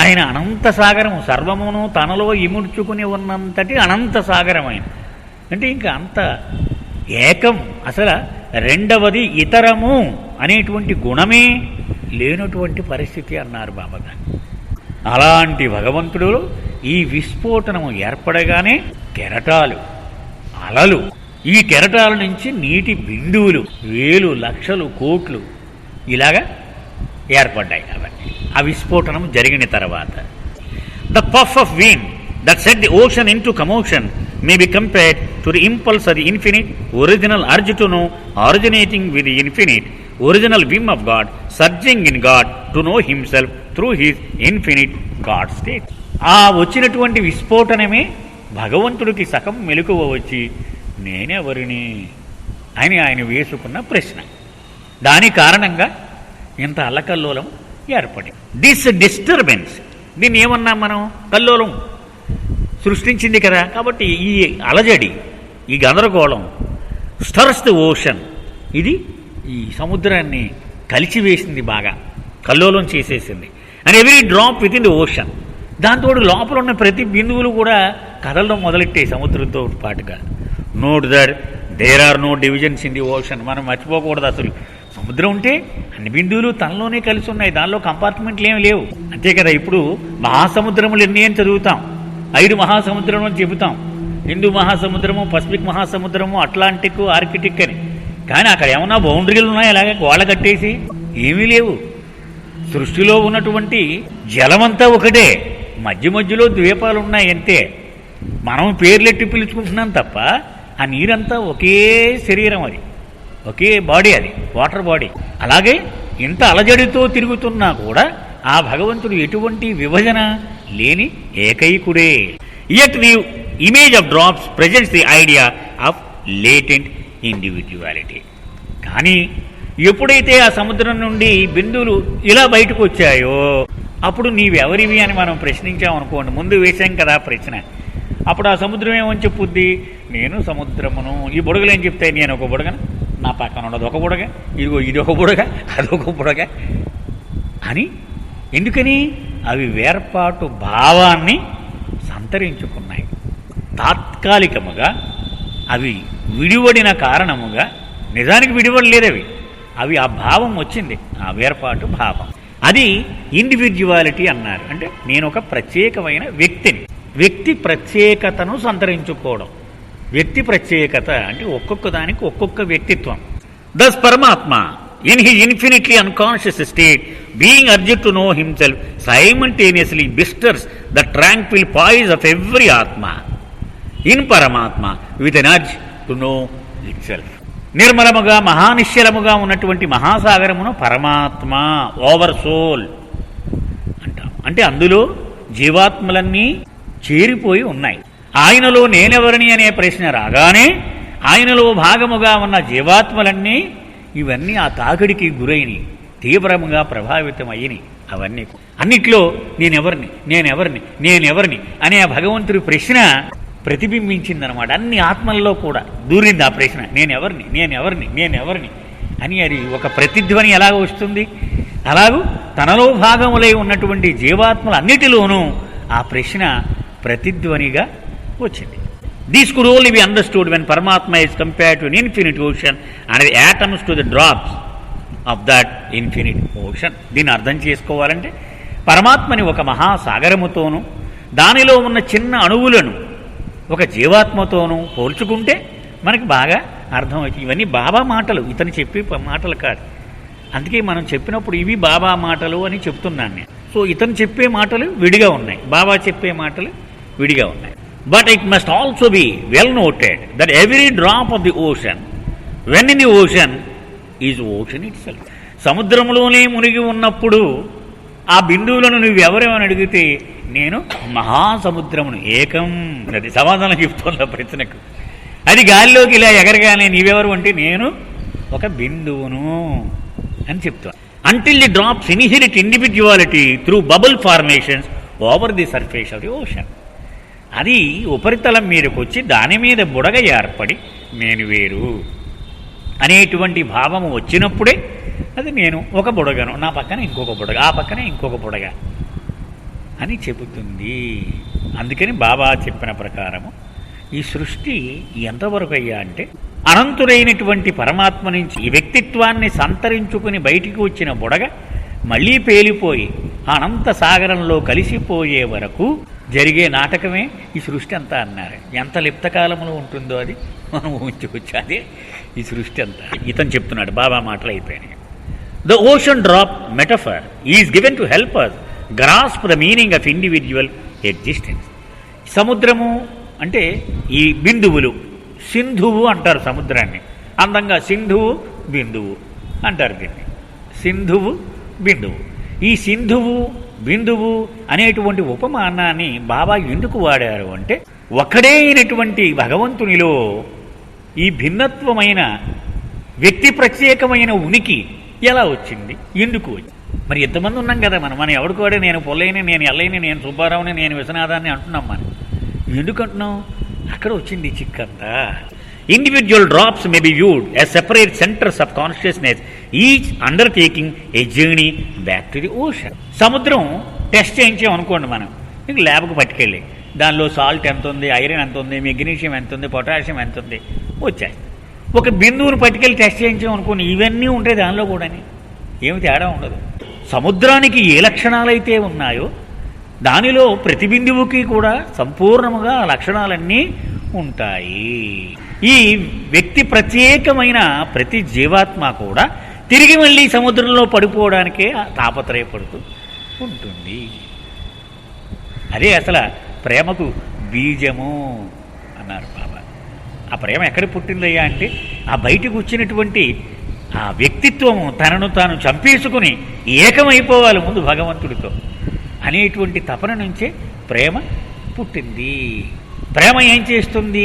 A: ఆయన అనంత సాగరము, సర్వమును తనలో ఇముడ్చుకుని ఉన్నంతటి అనంత సాగరం ఆయన. అంటే ఇంకా అంత ఏకం, అసలు రెండవది ఇతరము అనేటువంటి గుణమే లేనటువంటి పరిస్థితి అన్నారు బాబాగారు. అలాంటి భగవంతుడు ఈ విస్ఫోటనము ఏర్పడగానే కెరటాలు, అలలు, ఈ కెరటాల నుంచి నీటి బిందువులు వేలు లక్షలు కోట్లు ఇలాగా ఏర్పడ్డాయి. అవన్నీ ఆ విస్ఫోటనం జరిగిన తర్వాత the puff of wind that set the ocean in to commotion may be compared to the impulse of the infinite original urge to know originating with the infinite original Vim of God surging in God to know himself through his infinite God state. ఆ వచ్చినటువంటి విస్ఫోటనమే భగవంతుడికి సగం మెలకువ వచ్చి నేనెవరిని అని ఆయన వేసుకున్న ప్రశ్న. దాని కారణంగా ఇంత అల్లకల్లోలం ఏర్పడింది. దిస్ డిస్టర్బెన్స్, దీన్ని ఏమన్నా మనం, కల్లోలం సృష్టించింది కదా. కాబట్టి ఈ అలజడి, ఈ గందరగోళం స్టర్స్ ది ఓషన్, ఇది ఈ సముద్రాన్ని కలిచివేసింది, బాగా కల్లోలం చేసేసింది. And every drop with in the ocean, దాంతో లోపల ఉన్న ప్రతి బిందువులు కూడా కదలడం మొదలెట్టాయి సముద్రంతో పాటుగా. Note that there are no divisions in the ocean. మనం మర్చిపోకూడదు, అసలు సముద్రం ఉంటే అన్ని బిందువులు తనలోనే కలిసి ఉన్నాయి, దానిలో కంపార్ట్మెంట్లు ఏమి లేవు. అంతే కదా. ఇప్పుడు మహాసముద్రములు ఎన్ని అని చదువుతాం, 5 మహాసముద్రం అని చెబుతాం, హిందూ మహాసముద్రము, పసిఫిక్ మహాసముద్రము, అట్లాంటిక్, ఆర్కిటిక్ అని. కానీ అక్కడ ఏమన్నా బౌండరీలు ఉన్నాయి అలాగే గోడ కట్టేసి? ఏమీ లేవు. సృష్టిలో ఉన్నటువంటి జలమంతా ఒకటే, మధ్య మధ్యలో ద్వీపాలు ఉన్నాయి అంతే. మనం పేర్లెట్టి పిలుచుకుంటున్నాం తప్ప ఆ నీరంతా ఒకే శరీరం, అది ఒకే బాడీ, అది వాటర్ బాడీ. అలాగే ఇంత అలజడితో తిరుగుతున్నా కూడా ఆ భగవంతుడు ఎటువంటి విభజన లేని ఏకైకుడే. Yet the image of drops presents the idea of latent individuality. కానీ ఎప్పుడైతే ఆ సముద్రం నుండి బిందువులు ఇలా బయటకు వచ్చాయో అప్పుడు నీవెవరివి అని మనం ప్రశ్నించామనుకోండి, ముందు వేశాం కదా ప్రశ్న, అప్పుడు ఆ సముద్రం ఏమని చెప్పుద్ది, నేను సముద్రమును. ఈ బుడగలు ఏం చెప్తాయి, నేను ఒక బుడగను, నా పక్కన ఉన్నది ఒక బుడగ, ఇదిగో ఇది ఒక బుడగ, అదొక బుడగ అని. ఎందుకని? అవి వేర్పాటు భావాన్ని సంతరించుకున్నాయి. తాత్కాలికముగా అవి విడివడిన కారణముగా, నిజానికి విడివడలేదు అవి ఆ భావం వచ్చింది, ఆ వేర్పాటు భావం. అది ఇండివిడ్యువాలిటీ అన్నారు. అంటే నేను ఒక ప్రత్యేకమైన వ్యక్తిని, వ్యక్తి ప్రత్యేకతను సంతరించుకోవడం. వ్యక్తి ప్రత్యేకత అంటే ఒక్కొక్క దానికి ఒక్కొక్క వ్యక్తిత్వం. దస్ పరమాత్మ in his infinitely unconscious state, being urged to know himself, simultaneously bestirs the tranquil poise of every Atma in Paramatma with an urge to know itself. నిర్మలముగా మహానిశ్చలముగా ఉన్నటువంటి మహాసాగరమును పరమాత్మ, ఓవర్ సోల్ అంటాం. అంటే అందులో జీవాత్మలన్నీ చేరిపోయి ఉన్నాయి. ఆయనలో నేనెవరిని అనే ప్రశ్న రాగానే ఆయనలో భాగముగా ఉన్న జీవాత్మలన్నీ ఇవన్నీ ఆ తాకిడికి గురైనవి, తీవ్రంగా ప్రభావితమయ్యిని. అవన్నీ అన్నిట్లో నేనెవరిని నేనెవరిని నేనెవరిని అనే ఆ భగవంతుడి ప్రశ్న ప్రతిబింబించిందనమాట. అన్ని ఆత్మల్లో కూడా దూరింది ఆ ప్రశ్న, నేనెవరిని నేనెవరిని నేనెవరిని అని. అది ఒక ప్రతిధ్వని ఎలాగ వస్తుంది, అలాగూ తనలో భాగములై ఉన్నటువంటి జీవాత్మలు అన్నిటిలోనూ ఆ ప్రశ్న ప్రతిధ్వనిగా వచ్చింది. This could only be understood when Paramatma is compared to an infinite ocean and the atoms to the drops of that infinite ocean. దీన్ని అర్థం చేసుకోవాలంటే పరమాత్మని ఒక మహాసాగరముతోనూ దానిలో ఉన్న చిన్న అణువులను ఒక జీవాత్మతోనూ పోల్చుకుంటే మనకి బాగా అర్థమవుతుంది. ఇవన్నీ బాబా మాటలు, ఇతను చెప్పే మాటలు కాదు. అందుకే మనం చెప్పినప్పుడు ఇవి బాబా మాటలు అని చెప్తున్నాను నేను. సో ఇతను చెప్పే మాటలు విడిగా ఉన్నాయి, బాబా చెప్పే మాటలు విడిగా ఉన్నాయి. But it must also be well noted that every drop of the ocean, when in the ocean, is ocean itself. సముద్రంలోనే మునిగి ఉన్నప్పుడు ఆ బిందువులను నువ్వెవరేమని అడిగితే నేను మహాసముద్రమును ఏకం అది సమాధానం చెప్తున్న ప్రశ్నకు. అది గాలిలోకి ఇలా ఎగరగానే నీవెవరు అంటే నేను ఒక బిందువును అని చెప్తాను. Until the drops inherit individuality through bubble formations over the surface of the ocean. అది ఉపరితలం మీదకి వచ్చి దాని మీద బుడగ ఏర్పడి నేను వేరు అనేటువంటి భావము వచ్చినప్పుడే అది నేను ఒక బుడగను, నా పక్కన ఇంకొక బుడగ, ఆ పక్కన ఇంకొక బుడగ అని చెబుతుంది. అందుకని బాబా చెప్పిన ప్రకారము ఈ సృష్టి ఎంతవరకు అయ్యా అంటే అనంతుడైనటువంటి పరమాత్మ నుంచి ఈ వ్యక్తిత్వాన్ని సంతరించుకుని బయటికి వచ్చిన బుడగ మళ్ళీ పేలిపోయి అనంత సాగరంలో కలిసిపోయే వరకు జరిగే నాటకమే ఈ సృష్టి అంతా అన్నారు. ఎంత లిప్తకాలంలో ఉంటుందో అది మనం ఊహించుకోవచ్చు. అదే ఈ సృష్టి అంతా. ఇతను చెప్తున్నాడు, బాబా మాటలు అయిపోయినాయి. The ocean drop metaphor is given to help us grasp the meaning of individual existence. సముద్రము అంటే ఈ బిందువులు, సింధువు అంటారు సముద్రాన్ని, అందంగా సింధువు బిందువు అంటారు దీన్ని. సింధువు బిందువు. ఈ సింధువు బిందువు అనేటువంటి ఉపమానాన్ని బాబా ఎందుకు వాడారు అంటే ఒక్కడే అయినటువంటి భగవంతునిలో ఈ భిన్నత్వమైన వ్యక్తి ప్రత్యేకమైన ఉనికి ఎలా వచ్చింది, ఎందుకు వచ్చింది? మరి ఎంతమంది ఉన్నాం కదా మనం ఎవడికోడే నేను పొల్లైని, నేను ఎల్లైని, నేను సుబ్బారావుని, నేను విశ్వనాథాన్ని అంటున్నాం. మనం ఎందుకు అంటున్నాం? అక్కడ వచ్చింది చిక్కంతా. Individual drops may be viewed as separate centres of consciousness, each undertaking a journey back to the ocean. సముద్రం టెస్ట్ చేయించాం అనుకోండి, మనం ఇంక ల్యాబ్కి పట్టుకెళ్ళి దానిలో సాల్ట్ ఎంత ఉంది, ఐరన్ ఎంత ఉంది, మెగ్నీషియం ఎంత ఉంది, పొటాషియం ఎంత ఉంది వచ్చాయి. ఒక బిందువును పట్టుకెళ్ళి టెస్ట్ చేయించాం అనుకోండి, ఇవన్నీ ఉంటాయి దానిలో కూడా, ఏమి తేడా ఉండదు. సముద్రానికి ఏ లక్షణాలైతే ఉన్నాయో దానిలో ప్రతి బిందువుకి కూడా సంపూర్ణముగా ఆ లక్షణాలన్నీ ఉంటాయి. ఈ వ్యక్తి ప్రత్యేకమైన ప్రతి జీవాత్మ కూడా తిరిగి మళ్ళీ సముద్రంలో పడిపోవడానికే తాపత్రయపడుతూ ఉంటుంది. అదే అసలు ప్రేమకు బీజము అన్నారు బాబా. ఆ ప్రేమ ఎక్కడ పుట్టిందయ్యా అంటే ఆ బయటకు వచ్చినటువంటి ఆ వ్యక్తిత్వము తనను తాను చంపేసుకుని ఏకమైపోవాలి ముందు భగవంతుడితో అనేటువంటి తపన నుంచే ప్రేమ పుట్టింది. ప్రేమ ఏం చేస్తుంది?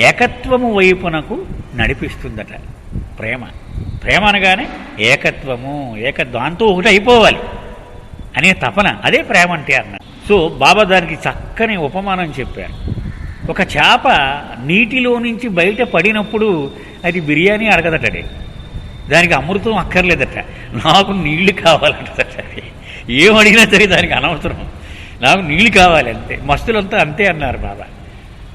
A: ఏకత్వము వైపునకు నడిపిస్తుందట ప్రేమ. ప్రేమ అనగానే ఏకత్వము, దాంతో ఒకటి అయిపోవాలి అనే తపన, అదే ప్రేమ అంటే అన్నారు. సో బాబా దానికి చక్కని ఉపమానం చెప్పారు. ఒక చేప నీటిలో నుంచి బయట పడినప్పుడు అది బిర్యానీ అడగదటడే, దానికి అమృతం అక్కర్లేదట, నాకు నీళ్లు కావాలంటదట. అది ఏమడిగినా సరే దానికి అనవసరం, నాకు నీళ్లు కావాలి అంతే. మస్తులంతా అంతే అన్నారు బాబా.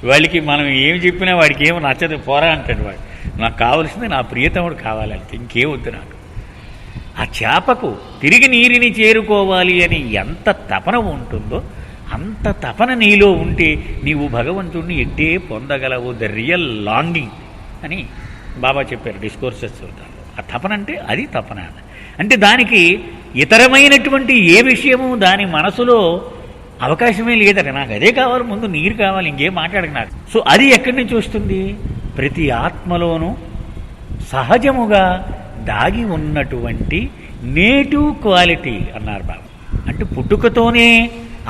A: వాళ్ళకి మనం ఏమి చెప్పినా వాడికి ఏమో నచ్చదు, పోరా అంటాడు వాడు. నాకు కావలసింది నా ప్రియతముడు కావాలంటే, ఇంకేమొద్దు నాకు. ఆ చేపకు తిరిగి నీరుని చేరుకోవాలి అని ఎంత తపన ఉంటుందో అంత తపన నీలో ఉంటే నీవు భగవంతుడిని ఎట్టే పొందగలవు. ద రియల్ లాంగింగ్ అని బాబా చెప్పారు డిస్కోర్సెస్. ఆ తపన అంటే అది తపన అంటే దానికి ఇతరమైనటువంటి ఏ విషయము దాని మనసులో అవకాశమే లేదట. నాకు అదే కావాలి, ముందు నీరు కావాలి, ఇంకేం మాట్లాడక నాకు. సో అది ఎక్కడి నుంచి వస్తుంది? ప్రతి ఆత్మలోనూ సహజముగా దాగి ఉన్నటువంటి నేటివ్ క్వాలిటీ అన్నారు బాబా. అంటే పుట్టుకతోనే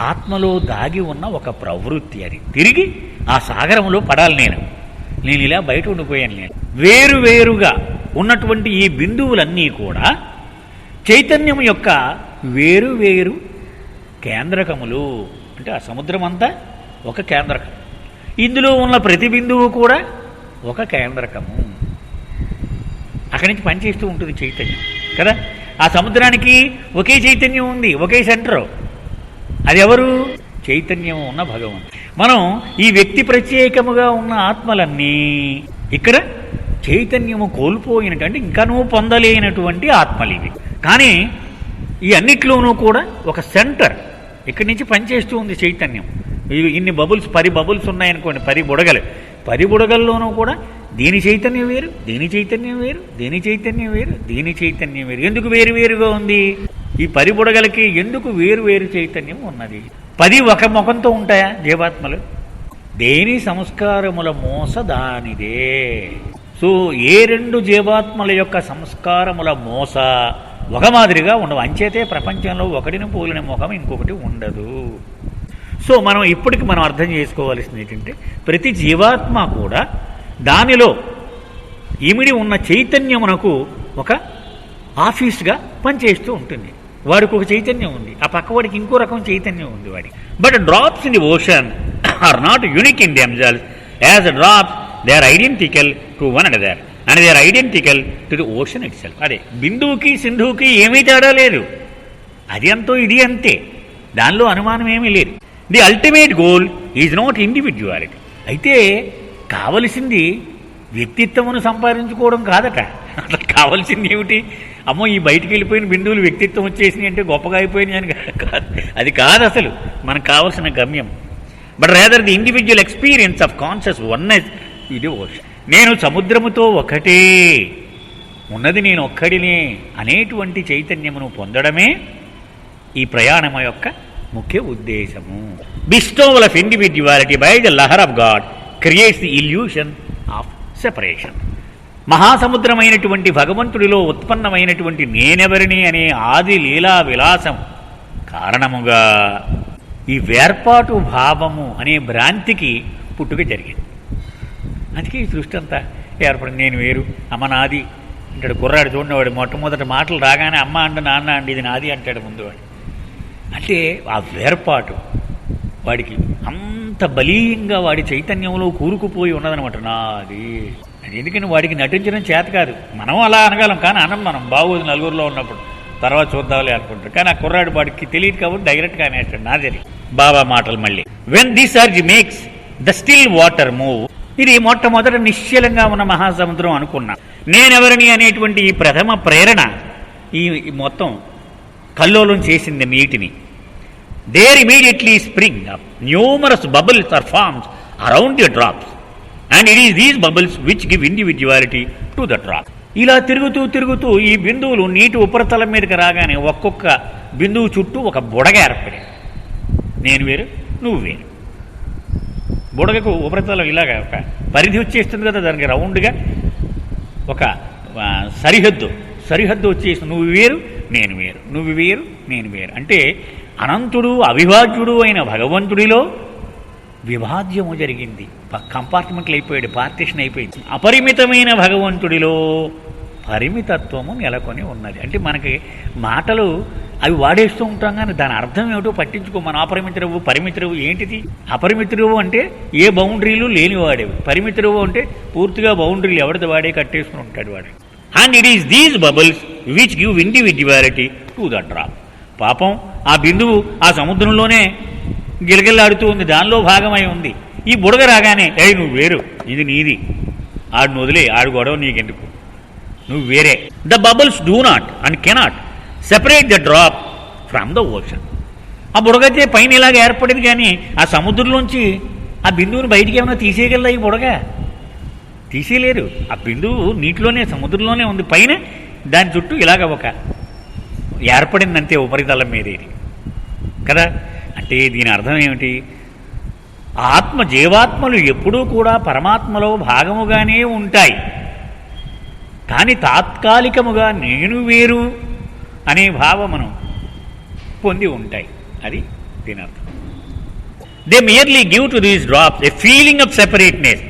A: ఆత్మలో దాగి ఉన్న ఒక ప్రవృత్తి, అది తిరిగి ఆ సాగరంలో పడాలి. నేను ఇలా బయట ఉండిపోయాను. నేను వేరువేరుగా ఉన్నటువంటి ఈ బిందువులన్నీ కూడా చైతన్యం యొక్క వేరువేరు కేంద్రకములు. అంటే ఆ సముద్రం అంతా ఒక కేంద్రకం, ఇందులో ఉన్న ప్రతి బిందువు కూడా ఒక కేంద్రకము. అక్కడి నుంచి పనిచేస్తూ ఉంటుంది చైతన్యం కదా. ఆ సముద్రానికి ఒకే చైతన్యం ఉంది, ఒకే సెంటరు. అది ఎవరు? చైతన్యం ఉన్న భగవంతుడు. మనం ఈ వ్యక్తి ప్రత్యేకముగా ఉన్న ఆత్మలన్నీ ఇక్కడ చైతన్యము కోల్పోయినటువంటి ఇంకనూ పొందలేనటువంటి ఆత్మలు ఇవి. కానీ ఈ అన్నిట్లోనూ కూడా ఒక సెంటర్ ఇక్కడి నుంచి పనిచేస్తూ ఉంది చైతన్యం. ఇన్ని బబుల్స్, 10 బబుల్స్ ఉన్నాయనుకోండి, 10 బుడగలు. 10 బుడగల్లోనూ కూడా దీని చైతన్యం వేరు, దీని చైతన్యం వేరు, దీని చైతన్యం వేరు, దీని చైతన్యం వేరు. ఎందుకు వేరువేరుగా ఉంది? ఈ 10 బుడగలకి ఎందుకు వేరువేరు చైతన్యం ఉన్నది? 10 ఒక ముఖంతో ఉంటాయా జీవాత్మలు? దేని సంస్కారముల మోస దానిదే. సో ఏ 2 జీవాత్మల యొక్క సంస్కారముల మోస ఒక మాదిరిగా ఉండవు. అంచేతే ప్రపంచంలో ఒకటిని పోలిన ముఖం ఇంకొకటి ఉండదు. సో మనం ఇప్పటికి మనం అర్థం చేసుకోవాల్సింది ఏంటంటే ప్రతి జీవాత్మ కూడా దానిలో ఇమిడి ఉన్న చైతన్యమునకు ఒక ఆఫీస్గా పనిచేస్తూ ఉంటుంది. వాడికి ఒక చైతన్యం ఉంది, ఆ పక్కవాడికి ఇంకో రకం చైతన్యం ఉంది వాడికి. But drops in the ocean are not unique in themselves. As drops they are identical to one another and they are identical to the ocean itself. అదే బిందువుకి సింధువుకి ఏమీ తేడా లేదు, అది అంతో ఇది అంతే, దానిలో అనుమానం ఏమీ లేదు. The ultimate goal is not individuality. అయితే కావలసింది వ్యక్తిత్వమును సంపాదించుకోవడం కాదట. అట్లా కావాల్సింది ఏమిటి? అమ్మో ఈ బయటికి వెళ్ళిపోయిన బిందువులు వ్యక్తిత్వం వచ్చేసినాయి అంటే గొప్పగా అయిపోయినాయి అని కాదు, అది కాదు అసలు మనకు కావాల్సిన గమ్యం. But rather the individual experience of conscious oneness ఇది ఓషన్. నేను సముద్రముతో ఒకటే, ఉన్నది నేను ఒక్కడినే అనేటువంటి చైతన్యమును పొందడమే ఈ ప్రయాణం యొక్క ముఖ్య ఉద్దేశము. Bestowal of individuality by the lahar of God creates the illusion of separation. మహాసముద్రమైనటువంటి భగవంతుడిలో ఉత్పన్నమైనటువంటి నేనెవరిని అనే ఆది లీలా విలాసం కారణముగా ఈ వేర్పాటు భావము అనే భ్రాంతికి పుట్టుక జరిగింది. అందుకే ఈ సృష్టి అంతా ఏర్పడింది. నేను వేరు, అమ్మ నాది అంటాడు కుర్రాడు. చూడండి, వాడు మొట్టమొదటి మాటలు రాగానే అమ్మ అంట నాన్న అండి ఇది నాది అంటాడు ముందు వాడు. అంటే ఆ వేర్పాటు వాడికి అంత బలీయంగా వాడి చైతన్యంలో కూరుకుపోయి ఉన్నదనమాట, నాది. అది ఎందుకని వాడికి నటించడం చేత కాదు. మనం అలా అనగలం కానీ అనం, మనం బాగోదు నలుగురిలో ఉన్నప్పుడు, తర్వాత చూద్దాంలే అనుకుంటారు. కానీ ఆ కుర్రాడు వాడికి తెలియదు కాబట్టి డైరెక్ట్గా అనేస్తాడు నాది. బాబా మాటలు మళ్ళీ, when this surge makes the still water move. ఇది మొట్టమొదట నిశ్చలంగా ఉన్న మహాసముద్రం అనుకున్నా. నేనెవరిని అనేటువంటి ఈ ప్రథమ ప్రేరణ ఈ మొత్తం కల్లోలం చేసింది నీటిని. There immediately spring up numerous bubbles or forms around the drops and it is these bubbles which give individuality to the drop. ఇలా తిరుగుతూ తిరుగుతూ ఈ బిందువులు నీటి ఉపరితలం మీదకి రాగానే ఒక్కొక్క బిందువు చుట్టూ ఒక బుడగ ఏర్పడింది. నేను వేరు, నువ్వు వేరు. బుడగకు ఉపరితలం ఇలాగా ఒక పరిధి వచ్చేస్తుంది కదా, దానికి రౌండ్గా ఒక సరిహద్దు వచ్చేసి నువ్వు వేరు నేను వేరు, నువ్వు వేరు నేను వేరు. అంటే అనంతుడు అవిభాజ్యుడు అయిన భగవంతుడిలో విభాజ్యము జరిగింది. కంపార్ట్మెంట్లు అయిపోయాడు, పార్టీషన్ అయిపోయింది. అపరిమితమైన భగవంతుడిలో పరిమితత్వము నెలకొని ఉన్నది. అంటే మనకి మాటలు అవి వాడేస్తూ ఉంటాం కానీ దాని అర్థం ఏమిటో పట్టించుకో. మన అపరిమితుడు పరిమితుడు ఏంటిది? అపరిమితుడు అంటే ఏ బౌండరీలు లేనివాడేవి, పరిమితుడు అంటే పూర్తిగా బౌండరీలు ఎవరిది వాడే కట్టేసుకుని ఉంటాడు వాడు. And it is these bubbles which give individuality to the drop. పాపం ఆ బిందువు ఆ సముద్రంలోనే గిలగిల్లాడుతూ ఉంది, దానిలో భాగమై ఉంది. ఈ బుడగ రాగానే నువ్వు వేరు, ఇది నీది, ఆడు వదిలే, ఆడు గొడవ నీకెందుకు, నువ్వు వేరే. The bubbles do not and cannot separate the drop from the ocean. ఆ బుడగైతే పైన ఇలాగ ఏర్పడింది కానీ ఆ సముద్రంలోంచి ఆ బిందువుని బయటికి ఏమైనా తీసేయగలదా? ఈ బుడగ తీసేయలేరు. ఆ బిందువు నీటిలోనే సముద్రంలోనే ఉంది, పైన దాని చుట్టూ ఇలాగ ఒక ఏర్పడిందంతే ఉపరితలం మీద ఇది కదా. అంటే దీని అర్థం ఏమిటి? జీవాత్మలు ఎప్పుడూ కూడా పరమాత్మలో భాగముగానే ఉంటాయి, కానీ తాత్కాలికముగా నేను వేరు అనే భావమును పొంది ఉంటాయి. అది దీని అర్థం. They merely give to these drops a feeling of separateness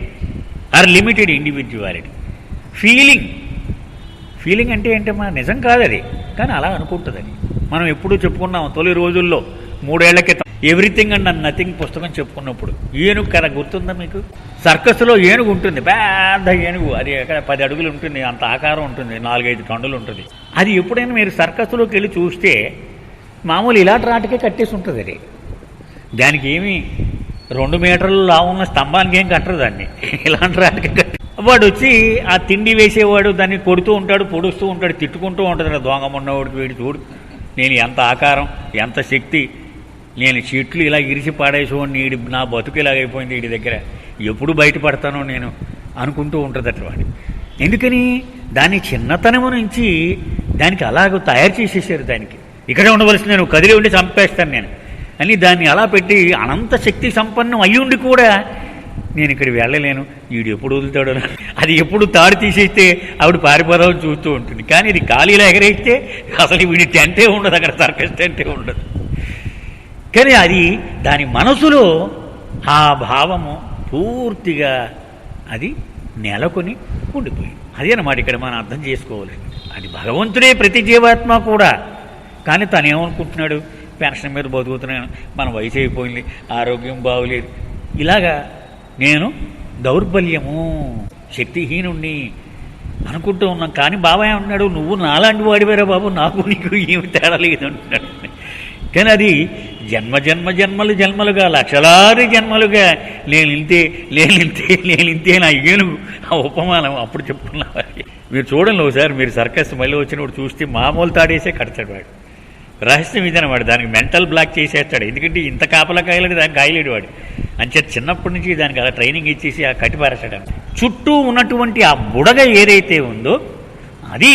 A: or limited individuality. Feeling అంటే ఏంటమ్మా? నిజం కాదు అది, కానీ అలా అనుకుంటుంది అది. మనం ఎప్పుడూ చెప్పుకున్నాం తొలి రోజుల్లో 3 ఏళ్ల క్రితం ఎవ్రీథింగ్ అండ్ నథింగ్ పుస్తకం చెప్పుకున్నప్పుడు ఏనుగు కథ గుర్తుందా మీకు? సర్కస్లో ఏనుగు ఉంటుంది, పెద్ద ఏనుగు, అది 10 అడుగులు ఉంటుంది, అంత ఆకారం ఉంటుంది, 4-5 టన్నులు ఉంటుంది. అది ఎప్పుడైనా మీరు సర్కస్లోకి వెళ్ళి చూస్తే మామూలు ఇలాంటి రాటికే కట్టేసి ఉంటుంది. అది దానికి ఏమి 2 మీటర్లు లావున్న స్తంభానికి ఏం కట్టరు దాన్ని, ఇలాంటి రాటికే కట్టి. వాడు వచ్చి ఆ తిండి వేసేవాడు దాన్ని కొడుతూ ఉంటాడు, పొడుస్తూ ఉంటాడు, తిట్టుకుంటూ ఉంటుంది. దొంగమున్నవాడికి వీడి చూడు, నేను ఎంత ఆకారం, ఎంత శక్తి, నేను చెట్లు ఇలా ఇరిచి పాడేసేవాడిని, వీడి నా బతుకు ఇలాగైపోయింది, వీడి దగ్గర ఎప్పుడు బయటపడతానో నేను అనుకుంటూ ఉంటుంది అట్లా వాడు. ఎందుకని? దాని చిన్నతనము నుంచి దానికి అలాగ తయారు చేసేసారు. దానికి ఇక్కడే ఉండవలసి, నేను కదిలి ఉండి చంపేస్తాను నేను అని దాన్ని అలా పెట్టి అనంత శక్తి సంపన్నం అయ్యుండి కూడా నేను ఇక్కడ వెళ్ళలేను, వీడు ఎప్పుడు వదులుతాడో, అది ఎప్పుడు తాడు తీసేస్తే ఆవిడ పారిపోదామని చూస్తూ ఉంటుంది. కానీ ఇది ఖాళీలో ఎగరేస్తే అసలు వీడి టెంటే ఉండదు, అక్కడ సర్కస్ టెంటే ఉండదు. కానీ అది దాని మనసులో ఆ భావము పూర్తిగా అది నెలకొని ఉండిపోయింది. అదేనమాట ఇక్కడ మనం అర్థం చేసుకోవాలి. అది భగవంతుడే ప్రతి జీవాత్మ కూడా. కానీ తను ఏమనుకుంటున్నాడు, పెన్షన్ మీద బతుకుతున్నాను, మన వయసు అయిపోయింది, ఆరోగ్యం బాగులేదు, ఇలాగా నేను దౌర్బల్యము, శక్తిహీనుణ్ణి అనుకుంటూ ఉన్నాం. కానీ బాబా ఏమంటున్నాడు, నువ్వు నాలాంటి వాడివేరా బాబు, నాకు నీకు ఏమి తేడా లేదు అంటున్నాడు. కానీ అది జన్మలుగా లక్షలాది జన్మలుగా నేనింతే నా ఏనుగు ఆ ఉపమానం అప్పుడు చెప్తున్నా. మీరు చూడండి ఒకసారి, మీరు సర్కస్ మళ్ళీ వచ్చినప్పుడు చూస్తే మామూలు తాడేసే కడతాడు వాడు. రహస్యం ఇదనమాట, దానికి మెంటల్ బ్లాక్ చేసేస్తాడు. ఎందుకంటే ఇంత కాపలా కాయలేడు, దానికి కాయలేడు వాడు. అంచేత చిన్నప్పటి నుంచి దానికి అలా ట్రైనింగ్ ఇచ్చేసి ఆ కట్టిపారేస్తాడు. చుట్టూ ఉన్నటువంటి ఆ బుడగ ఏదైతే ఉందో అది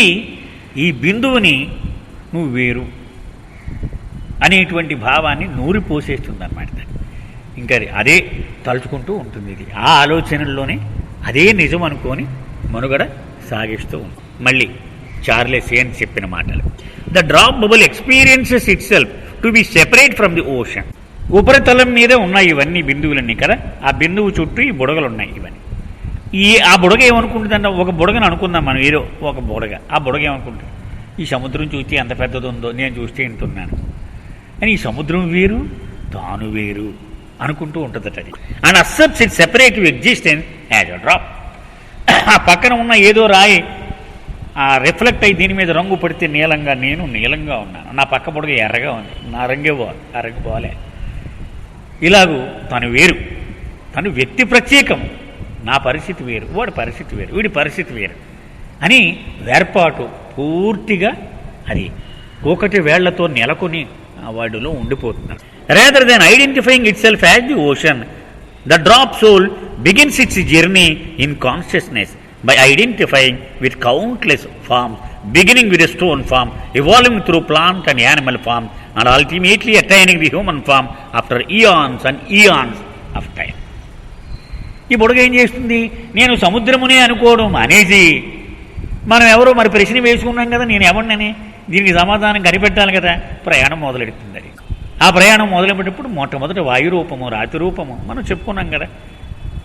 A: ఈ బిందువుని నువ్వు వేరు అనేటువంటి భావాన్ని నూరిపోసేస్తుంది అన్నమాట. ఇంకా అదే తలుచుకుంటూ ఉంటుంది. ఇది ఆ ఆలోచనల్లోనే అదే నిజం అనుకొని మనుగడ సాగిస్తూ ఉంది. మళ్ళీ చార్లెస్ ఏన్ చెప్పిన మాటలు, the drop bubble experiences itself to B separate from the ocean. ఉపరితలం మీద ఉన్నాయి ఇవన్నీ బిందువులన్నీ కదా, ఆ బిందువు చుట్టూ ఈ బుడగలు ఉన్నాయి. ఇవన్నీ ఆ బుడగ ఏమనుకుంటుందంటే, ఒక బుడగను అనుకుందాం మనం, ఏదో ఒక బుడగ. ఆ బుడగ ఏమనుకుంటుంది, ఈ సముద్రం చూస్తే ఎంత పెద్దది ఉందో, నేను చూస్తే ఇంటున్నాను అని. ఈ సముద్రం వేరు, తాను వేరు అనుకుంటూ ఉంటుందట అది. And accepts it separative existence as a drop. ఆ పక్కన ఉన్న ఏదో రాయి ఆ రిఫ్లెక్ట్ అయ్యి దీని మీద రంగు పడితే నీలంగా, నేను నీలంగా ఉన్నాను, నా పక్క పొడగ ఎర్రగా ఉంది, నా రంగే పోవాలి, ఆ రంగు పోలే. ఇలాగూ తను వేరు, తను వ్యక్తి ప్రత్యేకం, నా పరిస్థితి వేరు, వాడి పరిస్థితి వేరు, వీడి పరిస్థితి వేరు అని వేర్పాటు పూర్తిగా అది ఒకటి వేళ్లతో నెలకొని వాడిలో ఉండిపోతున్నారు. rather than identifying itself as the ocean, the drop soul begins its journey in consciousness by identifying with countless forms, beginning with a stone form, evolving through plant and animal form, and ultimately attaining the human form after eons and eons of time. ఈ బుడగ ఏం చేస్తుంది, నేను సముద్రమునే అనుకోవడం అనేసి మనం ఎవరో మరి ప్రశ్న వేసుకున్నాం కదా, నేను ఎవరినని దీనికి సమాధానం కనిపెట్టాలి కదా, ప్రయాణం మొదలెడుతుంది. అది ఆ ప్రయాణం మొదలుపెట్టినప్పుడు మొట్టమొదటి వాయు రూపము, రాతి రూపము మనం చెప్పుకున్నాం కదా.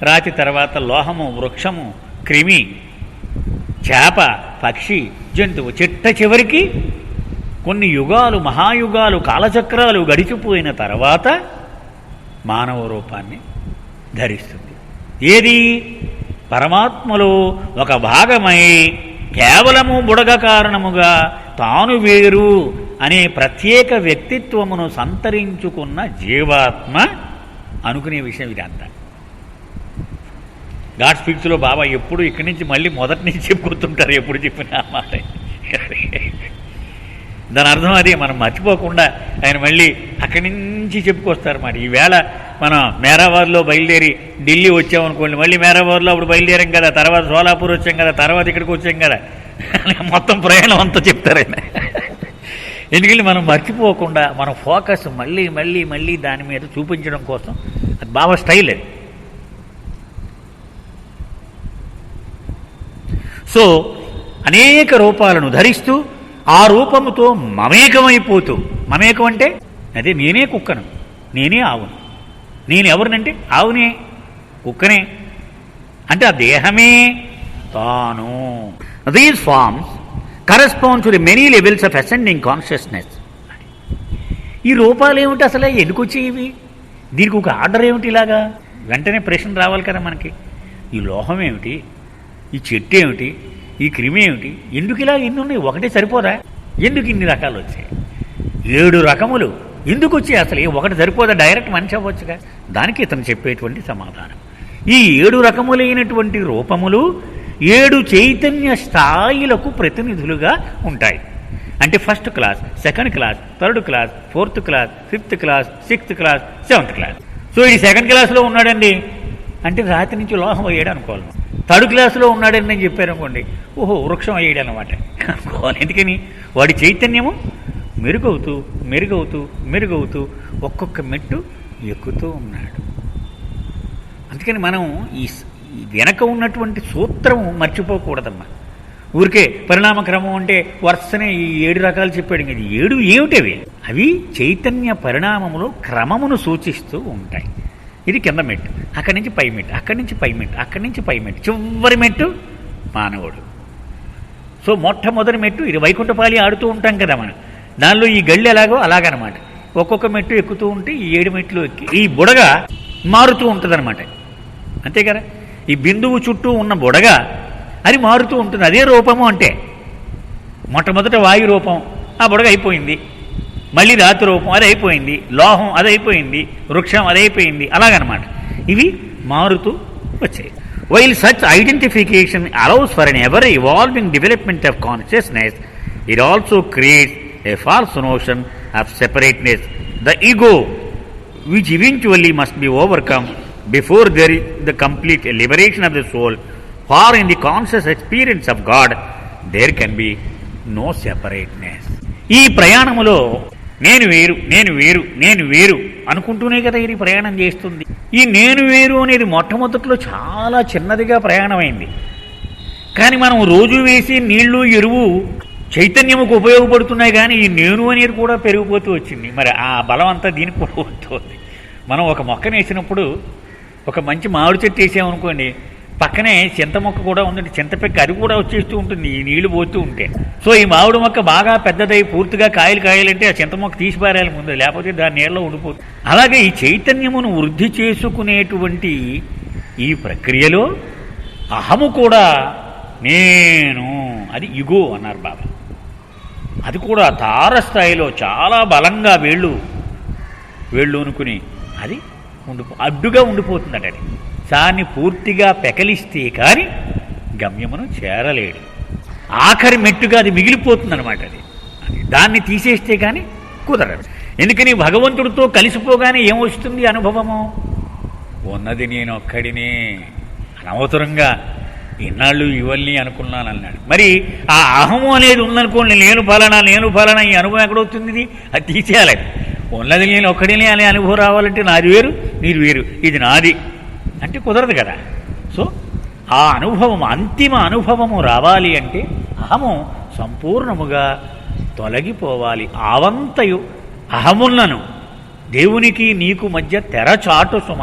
A: రాతి తర్వాత లోహము, వృక్షము, క్రిమి, చేప, పక్షి, జంతువు, చిట్ట చివరికి కొన్ని యుగాలు, మహాయుగాలు, కాలచక్రాలు గడిచిపోయిన తర్వాత మానవ రూపాన్ని ధరిస్తుంది. ఏది పరమాత్మలో ఒక భాగమై కేవలము బుడగ కారణముగా తాను వేరు అనే ప్రత్యేక వ్యక్తిత్వమును సంతరించుకున్న జీవాత్మ అనుకునే విషయం ఇదంతా. గాడ్ స్పీక్స్లో బాబా ఎప్పుడు ఇక్కడి నుంచి మళ్ళీ మొదటి నుంచి చెప్పుకుంటుంటారు, ఎప్పుడు చెప్పిన ఆ మాట. దాని అర్థం అదే, మనం మర్చిపోకుండా ఆయన మళ్ళీ అక్కడి నుంచి చెప్పుకొస్తారు మాట. ఈవేళ మనం మేరాబాద్లో బయలుదేరి ఢిల్లీ వచ్చామనుకోండి, మళ్ళీ మేరాబాద్లో అప్పుడు బయలుదేరాం కదా, తర్వాత సోలాపూర్ వచ్చాం కదా, తర్వాత ఇక్కడికి వచ్చాం కదా, మొత్తం ప్రయాణం అంతా చెప్తారు ఆయన. ఎందుకంటే మనం మర్చిపోకుండా మన ఫోకస్ మళ్ళీ మళ్ళీ మళ్ళీ దాని మీద చూపించడం కోసం అది బాబా స్టైల్ అది. సో అనేక రూపాలను ధరిస్తూ ఆ రూపముతో మమేకమైపోతూ, మమేకం అంటే అదే నేనే కుక్కను, నేనే ఆవును, నేను ఎవరినంటే ఆవునే, కుక్కనే అంటే ఆ దేహమే తాను. These forms correspond to the many levels of ascending consciousness. ఈ రూపాలు ఏమిటి అసలు, ఎందుకు వచ్చేవి, దీనికి ఒక ఆర్డర్ ఏమిటి? ఇలాగా వెంటనే ప్రశ్న రావాలి కదా మనకి. ఈ లోహం ఏమిటి, ఈ చెట్టు ఏమిటి, ఈ క్రిమి ఏమిటి, ఎందుకు ఇలా ఎన్ని ఉన్నాయి, ఒకటే సరిపోదా, ఎందుకు ఇన్ని రకాలు వచ్చాయి, 7 రకములు ఎందుకు వచ్చాయి అసలు, ఒకటి సరిపోదా, డైరెక్ట్ మనిషి అవ్వచ్చుగా. దానికి ఇతను చెప్పేటువంటి సమాధానం, ఈ 7 రకములైనటువంటి రూపములు 7 చైతన్య స్థాయిలకు ప్రతినిధులుగా ఉంటాయి. అంటే first class, second class, third class, fourth class, fifth class, sixth class, seventh class. So ఈ సెకండ్ క్లాస్లో ఉన్నాడండి అంటే రాత్రి నుంచి లోహం అయ్యాడు అనుకోవాలి. థర్డ్ క్లాస్లో ఉన్నాడని నేను చెప్పారనుకోండి, ఓహో వృక్షం అయ్యాడు అనమాట అనుకోవాలి. ఎందుకని వాడి చైతన్యము మెరుగవుతూ మెరుగవుతూ మెరుగవుతూ ఒక్కొక్క మెట్టు ఎక్కుతూ ఉన్నాడు. అందుకని మనం ఈ వెనక ఉన్నటువంటి సూత్రం మర్చిపోకూడదమ్మా. ఊరికే పరిణామక్రమం అంటే వరుసనే ఈ 7 రకాలు చెప్పాడు. ఇది 7 ఏమిటవి? అవి చైతన్య పరిణామములో క్రమమును సూచిస్తూ ఉంటాయి. ఇది కింద మెట్టు, అక్కడి నుంచి పై మెట్టు, అక్కడి నుంచి పై మెట్టు, అక్కడి నుంచి పై మెట్టు, చివరి మెట్టు మానవుడు. సో మొట్టమొదటి మెట్టు ఇది. వైకుంఠపాలి ఆడుతూ ఉంటాం కదా మనం, దానిలో ఈ గళ్ళు ఎలాగో అలాగనమాట. ఒక్కొక్క మెట్టు ఎక్కుతూ ఉంటే ఈ 7 మెట్లు ఎక్కి ఈ బుడగ మారుతూ ఉంటుంది అనమాట. అంతే కదా, ఈ బిందువు చుట్టూ ఉన్న బుడగ అది మారుతూ ఉంటుంది. అదే రూపము అంటే మొట్టమొదట వాయు రూపం, ఆ బుడగ అయిపోయింది. మళ్ళీ రాతి రూపం, అది అయిపోయింది. లోహం అది అయిపోయింది. వృక్షం అదైపోయింది. అలాగనమాట ఇవి మారుతూ వచ్చాయి. While such identification allows for an ever evolving development of consciousness, it also creates a false notion of separateness, the ego, which eventually must be overcome before there is the complete liberation of the soul. For in the conscious experience of God there can be no separateness. ఈ ప్రయాణములో నేను వేరు, నేను వేరు, నేను వేరు అనుకుంటూనే కదా ఇది ప్రయాణం చేస్తుంది. ఈ నేను వేరు అనేది మొట్టమొదట్లో చాలా చిన్నదిగా ప్రయాణమైంది. కానీ మనం రోజు వేసి నీళ్లు ఎరువు చైతన్యముకు ఉపయోగపడుతున్నాయి. కానీ ఈ నేను అనేది కూడా పెరిగిపోతూ వచ్చింది. మరి ఆ బలం అంతా దీనికి కూడా ఉంటుంది. మనం ఒక మొక్కను వేసినప్పుడు, ఒక మంచి మామిడి చెట్టు వేసామనుకోండి, పక్కనే చింత మొక్క కూడా ఉందంటే చింతపెక్క అది కూడా వచ్చేస్తూ ఉంటుంది ఈ నీళ్లు పోతూ ఉంటే. సో ఈ మామిడి మొక్క బాగా పెద్దదై పూర్తిగా కాయాలంటే ఆ చింత మొక్క తీసి పారేయాలి ముందు, లేకపోతే దాని నీళ్ళలో ఉండిపోతుంది. అలాగే ఈ చైతన్యమును వృద్ధి చేసుకునేటువంటి ఈ ప్రక్రియలో అహము కూడా నేను, అది ఇగో అన్నారు బాబా. అది కూడా తారస్థాయిలో చాలా బలంగా వేళ్ళు అనుకుని అది అడ్డుగా ఉండిపోతుందట. అది దాన్ని పూర్తిగా పెకలిస్తే కానీ గమ్యమును చేరలేడు. ఆఖరి మెట్టుగా అది మిగిలిపోతుంది అనమాట. అది దాన్ని తీసేస్తే కానీ కుదరదు. ఎందుకని భగవంతుడితో కలిసిపోగానే ఏమొస్తుంది అనుభవము? ఉన్నది నేను ఒక్కడినే, అనవసరంగా ఇన్నాళ్ళు ఇవన్నీ అనుకున్నాను అన్నాడు. మరి ఆ అహము అనేది ఉందనుకోండి, నేను ఫలానా ఈ అనుభవం ఎక్కడవుతుంది? అది తీసేయాలి. ఉన్నది నేను ఒక్కడినే అనే అనుభవం రావాలంటే నాది వేరు, నీది వేరు, ఇది నాది అంటే కుదరదు కదా. సో ఆ అనుభవం, అంతిమ అనుభవము రావాలి అంటే అహము సంపూర్ణముగా తొలగిపోవాలి. ఆవంతయు అహమున్నను దేవునికి నీకు మధ్య తెరచాటు సుమ,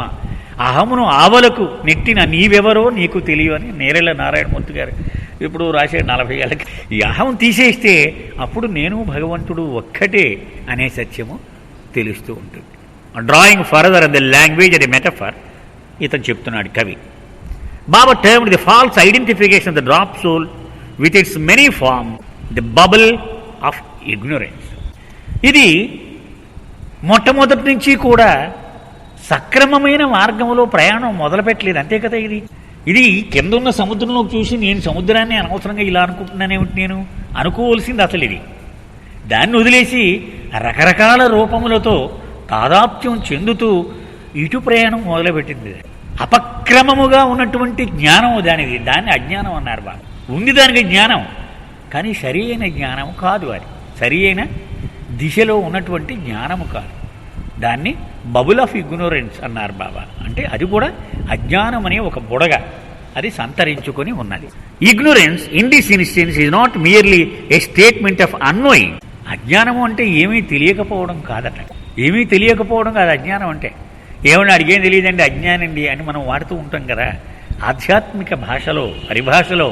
A: అహమును ఆవలకు నెట్టిన నీవెవరో నీకు తెలియని నేరెళ్ళ నారాయణమూర్తి గారు ఇప్పుడు రాసే 40 ఏళ్ళకి. ఈ అహం తీసేస్తే అప్పుడు నేను భగవంతుడు ఒక్కటే అనే సత్యము తెలుస్తూ ఉంటుంది. డ్రాయింగ్ ఫర్దర్ ద లాంగ్వేజ్ అది మెటఫర్ ఇతను చెప్తున్నాడు కవి. Baba termed the false identification of the drop soul with its many form the bubble of ignorance. ఇది మొట్టమొదటి నుంచి కూడా సక్రమమైన మార్గంలో ప్రయాణం మొదలుపెట్టలేదు. అంతే కదా. ఇది కింద ఉన్న సముద్రంలోకి చూసి నేను సముద్రాన్ని అనవసరంగా ఇలా అనుకుంటున్నానేమిటి నేను అనుకోవలసింది అసలు ఇది. దాన్ని వదిలేసి రకరకాల రూపములతో తాదాప్త్యం చెందుతూ ఇటు ప్రయాణం మొదలుపెట్టింది. అపక్రమముగా ఉన్నటువంటి జ్ఞానం దానిది, దాన్ని అజ్ఞానం అన్నారు బాబా. ఉంది దానికి జ్ఞానం, కానీ సరి అయిన జ్ఞానము కాదు. అది సరి అయిన దిశలో ఉన్నటువంటి జ్ఞానము కాదు. దాన్ని బబుల్ ఆఫ్ ఇగ్నోరెన్స్ అన్నారు బాబా. అంటే అది కూడా అజ్ఞానం అనే ఒక బుడగ అది సంతరించుకొని ఉన్నది. Ignorance in this instance is not merely A statement of annoying. అజ్ఞానము అంటే ఏమీ తెలియకపోవడం కాదట. ఏమీ తెలియకపోవడం కాదు అజ్ఞానం అంటే. ఏమన్నా అడిగేం తెలియదండి అజ్ఞానండి అని మనం వాడుతూ ఉంటాం కదా. ఆధ్యాత్మిక భాషలో, పరిభాషలో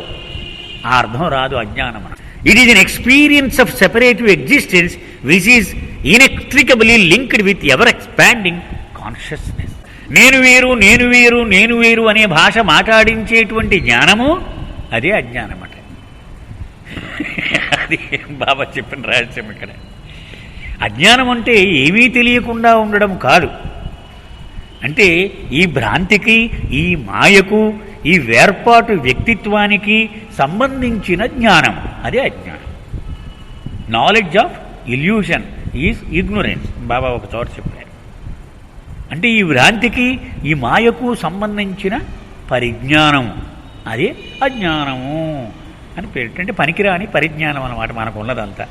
A: ఆ అర్థం రాదు అజ్ఞానం. It is an experience of separative existence which is inextricably linked with ever expanding consciousness. నేను వేరు, నేను వేరు, నేను వేరు అనే భాష మాట్లాడించేటువంటి జ్ఞానము అదే అజ్ఞానం అట. అది బాబా చెప్పిన రహస్యం ఇక్కడ. అజ్ఞానం అంటే ఏమీ తెలియకుండా ఉండడం కాదు. అంటే ఈ భ్రాంతికి, ఈ మాయకు, ఈ వేర్పాటు వ్యక్తిత్వానికి సంబంధించిన జ్ఞానం అదే అజ్ఞానం. Knowledge of illusion is ignorance Baba ఒక చోట చెప్పారు. అంటే ఈ భ్రాంతికి, ఈ మాయకు సంబంధించిన పరిజ్ఞానం అదే అజ్ఞానము అని పేరు. అంటే పనికిరాని పరిజ్ఞానం అన్నమాట మనకు ఉన్నదంతా.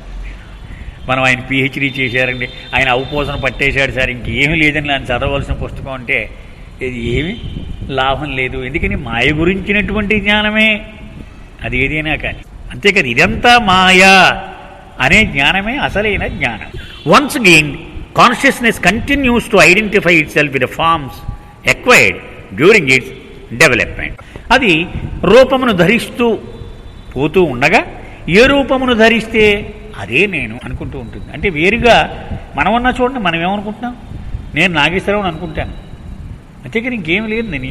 A: మనం ఆయన పిహెచ్డీ చేశారండి, ఆయన అవపోసన పట్టేశాడు సార్, ఇంకేమీ లేదని ఆయన చదవలసిన పుస్తకం అంటే ఇది ఏమి లాభం లేదు. ఎందుకని మాయ గురించినటువంటి జ్ఞానమే అది ఏదైనా కానీ. అంతేకాదు ఇదంతా మాయా అనే జ్ఞానమే అసలైన జ్ఞానం. Once again consciousness continues to identify itself with the forms acquired during its development. అది రూపమును ధరిస్తూ పోతూ ఉండగా ఏ రూపమును ధరిస్తే అదే నేను అనుకుంటూ ఉంటుంది. అంటే వేరుగా మనం ఉన్న చూడండి, మనం ఏమనుకుంటున్నాం, నేను నాగేశ్వరరావు అనుకుంటాను, అంతేకాని ఇంకేం లేదు. నేను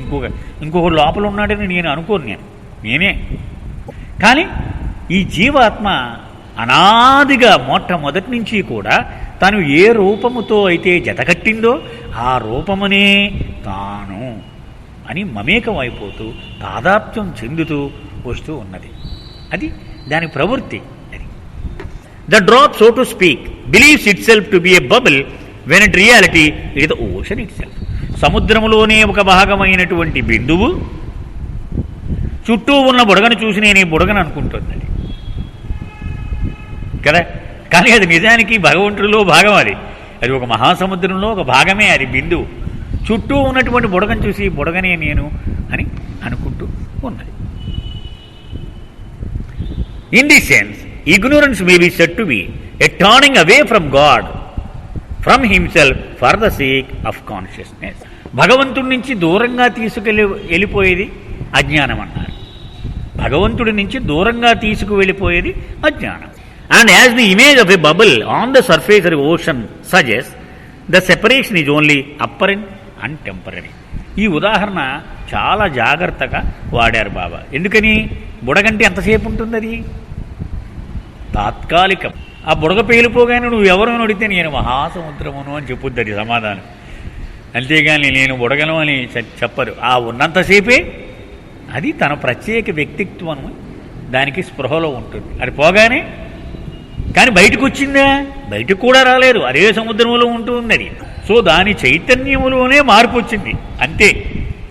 A: ఇంకొక లోపల ఉన్నాడని నేను అనుకోను, నేనే. కానీ ఈ జీవాత్మ అనాదిగా మొట్టమొదటి నుంచి కూడా తను ఏ రూపముతో అయితే జతకట్టిందో ఆ రూపమునే తాను అని మమేకం అయిపోతూ తాదాత్మ్యం చెందుతూ వస్తూ ఉన్నది. అది దాని ప్రవృత్తి. అది the drop, so to speak, believes itself to be a bubble when it reality it is the ocean itself. సముద్రములోనే ఒక భాగమైనటువంటి బిందువు చుట్టూ ఉన్న బుడగను చూసి నేను ఈ బుడగను అనుకుంటుంది అది కదా. కానీ అది నిజానికి భగవంతుడిలో భాగం. అది ఒక మహాసముద్రంలో ఒక భాగమే అది బిందువు. చుట్టూ ఉన్నటువంటి బుడగను చూసి బుడగనే నేను అని అనుకుంటూ ఉన్నది. In this sense ignorance may be said to be a turning away from God, from himself for the sake of consciousness. భగవంతుడి నుంచి దూరంగా వెళ్ళిపోయేది అజ్ఞానం అన్నారు. భగవంతుడి నుంచి దూరంగా తీసుకువెళ్ళిపోయేది అజ్ఞానం. And as the image of a bubble on the surface of the ocean suggests, the separation is only apparent and temporary. ఈ ఉదాహరణ చాలా జాగ్రత్తగా వాడారు బాబా. ఎందుకని? బుడగంటే ఎంతసేపు ఉంటుంది? అది తాత్కాలికం. ఆ బుడగ పేలిపోగానే నువ్వు ఎవరు అని అడిగితే నేను మహాసముద్రమును అని చెప్పుద్ది అది సమాధానం. అంతేగాని నేను బుడగను అని చెప్పరు. ఆ ఉన్నంతసేపే అది తన ప్రత్యేక వ్యక్తిత్వం దానికి స్పృహలో ఉంటుంది. అది పోగానే కానీ బయటకు వచ్చిందా? బయటకు కూడా రాలేదు, అదే సముద్రంలో ఉంటూ ఉంది అది. సో దాని చైతన్యములోనే మార్పు వచ్చింది అంతే.